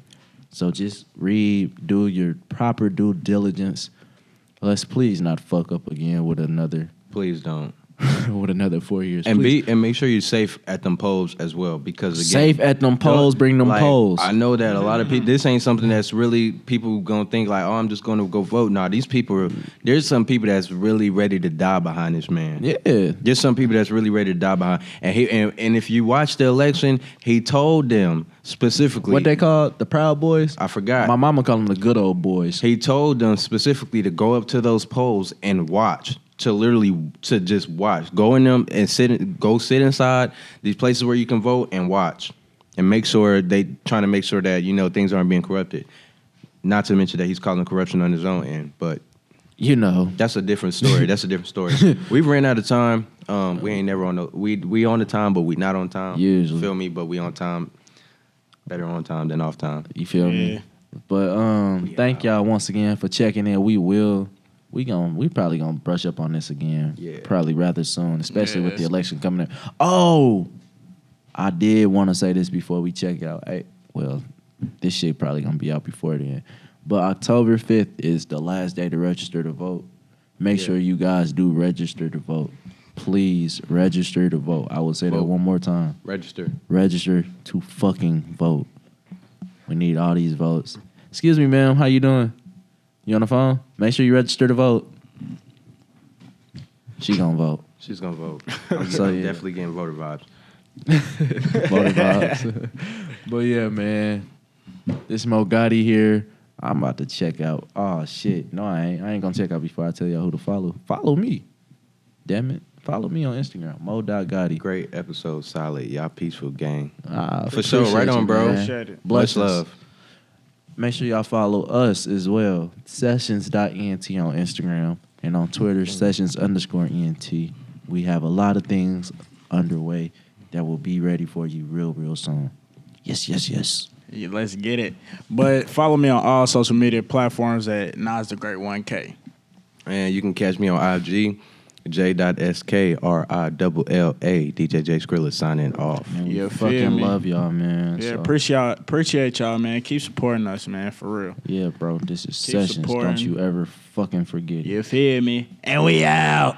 Speaker 1: So just read, do your proper due diligence. Let's please not fuck up again with another
Speaker 3: Please don't.
Speaker 1: 4 years.
Speaker 3: And
Speaker 1: Please.
Speaker 3: and make sure you're safe at them polls as well, because again,
Speaker 1: Safe at them polls, bring them
Speaker 3: like,
Speaker 1: polls.
Speaker 3: I know that a lot of people. This ain't something that's really people gonna think like, oh, I'm just gonna go vote. Nah, these people. There's some people that's really ready to die behind this man.
Speaker 1: Yeah.
Speaker 3: There's some people that's really ready to die behind. And if you watch the election, he told them specifically
Speaker 1: What they call the Proud Boys?
Speaker 3: I forgot.
Speaker 1: My mama call them the good old boys.
Speaker 3: He told them specifically to go up to those polls and watch. To just watch. Go in them and sit inside these places where you can vote and watch. And make sure trying to make sure that, things aren't being corrupted. Not to mention that he's calling corruption on his own end, but that's a different story. We've ran out of time. We ain't never on we on the time, but we not on time.
Speaker 1: Usually.
Speaker 3: Feel me? But we on time. Better on time than off time.
Speaker 1: You feel me? But thank y'all once again for checking in. We probably gonna brush up on this again.
Speaker 3: Yeah.
Speaker 1: Probably rather soon, especially with the election coming in. Oh, I did want to say this before we check out. This shit probably gonna be out before then. But October 5th is the last day to register to vote. Make sure you guys do register to vote. Please register to vote. I will say that one more time.
Speaker 3: Register.
Speaker 1: Register to fucking vote. We need all these votes. Excuse me, ma'am. How you doing? You on the phone? Make sure you register to vote. She gonna vote.
Speaker 3: She's gonna vote.
Speaker 1: So,
Speaker 3: I'm
Speaker 1: yeah.
Speaker 3: definitely getting voter vibes.
Speaker 1: Voter vibes. But yeah, man. This Mo Gotti here. I'm about to check out. Oh shit. No, I ain't. I ain't gonna check out before I tell y'all who to follow. Follow me. Damn it. Follow me on Instagram. Mo.Gotti.
Speaker 3: Great episode, solid. Y'all peaceful gang.
Speaker 1: For
Speaker 3: sure. Right on, bro.
Speaker 2: Appreciate it.
Speaker 3: Much love.
Speaker 1: Make sure y'all follow us as well. Sessions.ent on Instagram and on Twitter, sessions_ENT. We have a lot of things underway that will be ready for you real soon. Yes.
Speaker 2: Yeah, let's get it. But follow me on all social media platforms at Nas the Great 1K.
Speaker 3: And you can catch me on IG, J.SKRILLA. DJ J Skrilla signing off.
Speaker 1: Man, we
Speaker 2: Yeah,
Speaker 1: fucking
Speaker 2: feel me.
Speaker 1: love y'all, man.
Speaker 2: Yeah,
Speaker 1: So,
Speaker 2: appreciate y'all, man. Keep supporting us, man, for real.
Speaker 1: yeah, bro. This is
Speaker 2: Keep
Speaker 1: Sessions.
Speaker 2: supporting.
Speaker 1: Don't you ever fucking forget it.
Speaker 2: You feel me? And we out.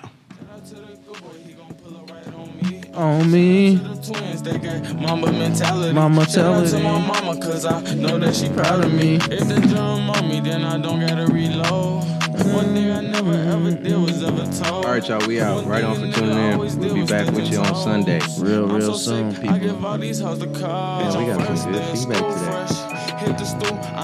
Speaker 1: On me.
Speaker 4: Twins, they got mama mentality.
Speaker 1: Mama
Speaker 4: Shout out to
Speaker 1: mentality.
Speaker 4: my mama, cause I know that she proud of me. If the drum on me, then I don't gotta reload. One thing I never ever did was ever told.
Speaker 3: All right, y'all. We out. Right on for tuning in. We'll be back with you on Sunday.
Speaker 1: Real soon,
Speaker 4: I
Speaker 1: people.
Speaker 4: give all these hoes the call.
Speaker 3: Man, we got some
Speaker 4: First
Speaker 3: good
Speaker 4: day of
Speaker 3: feedback
Speaker 4: school
Speaker 3: today.
Speaker 4: fresh. Hit the stool.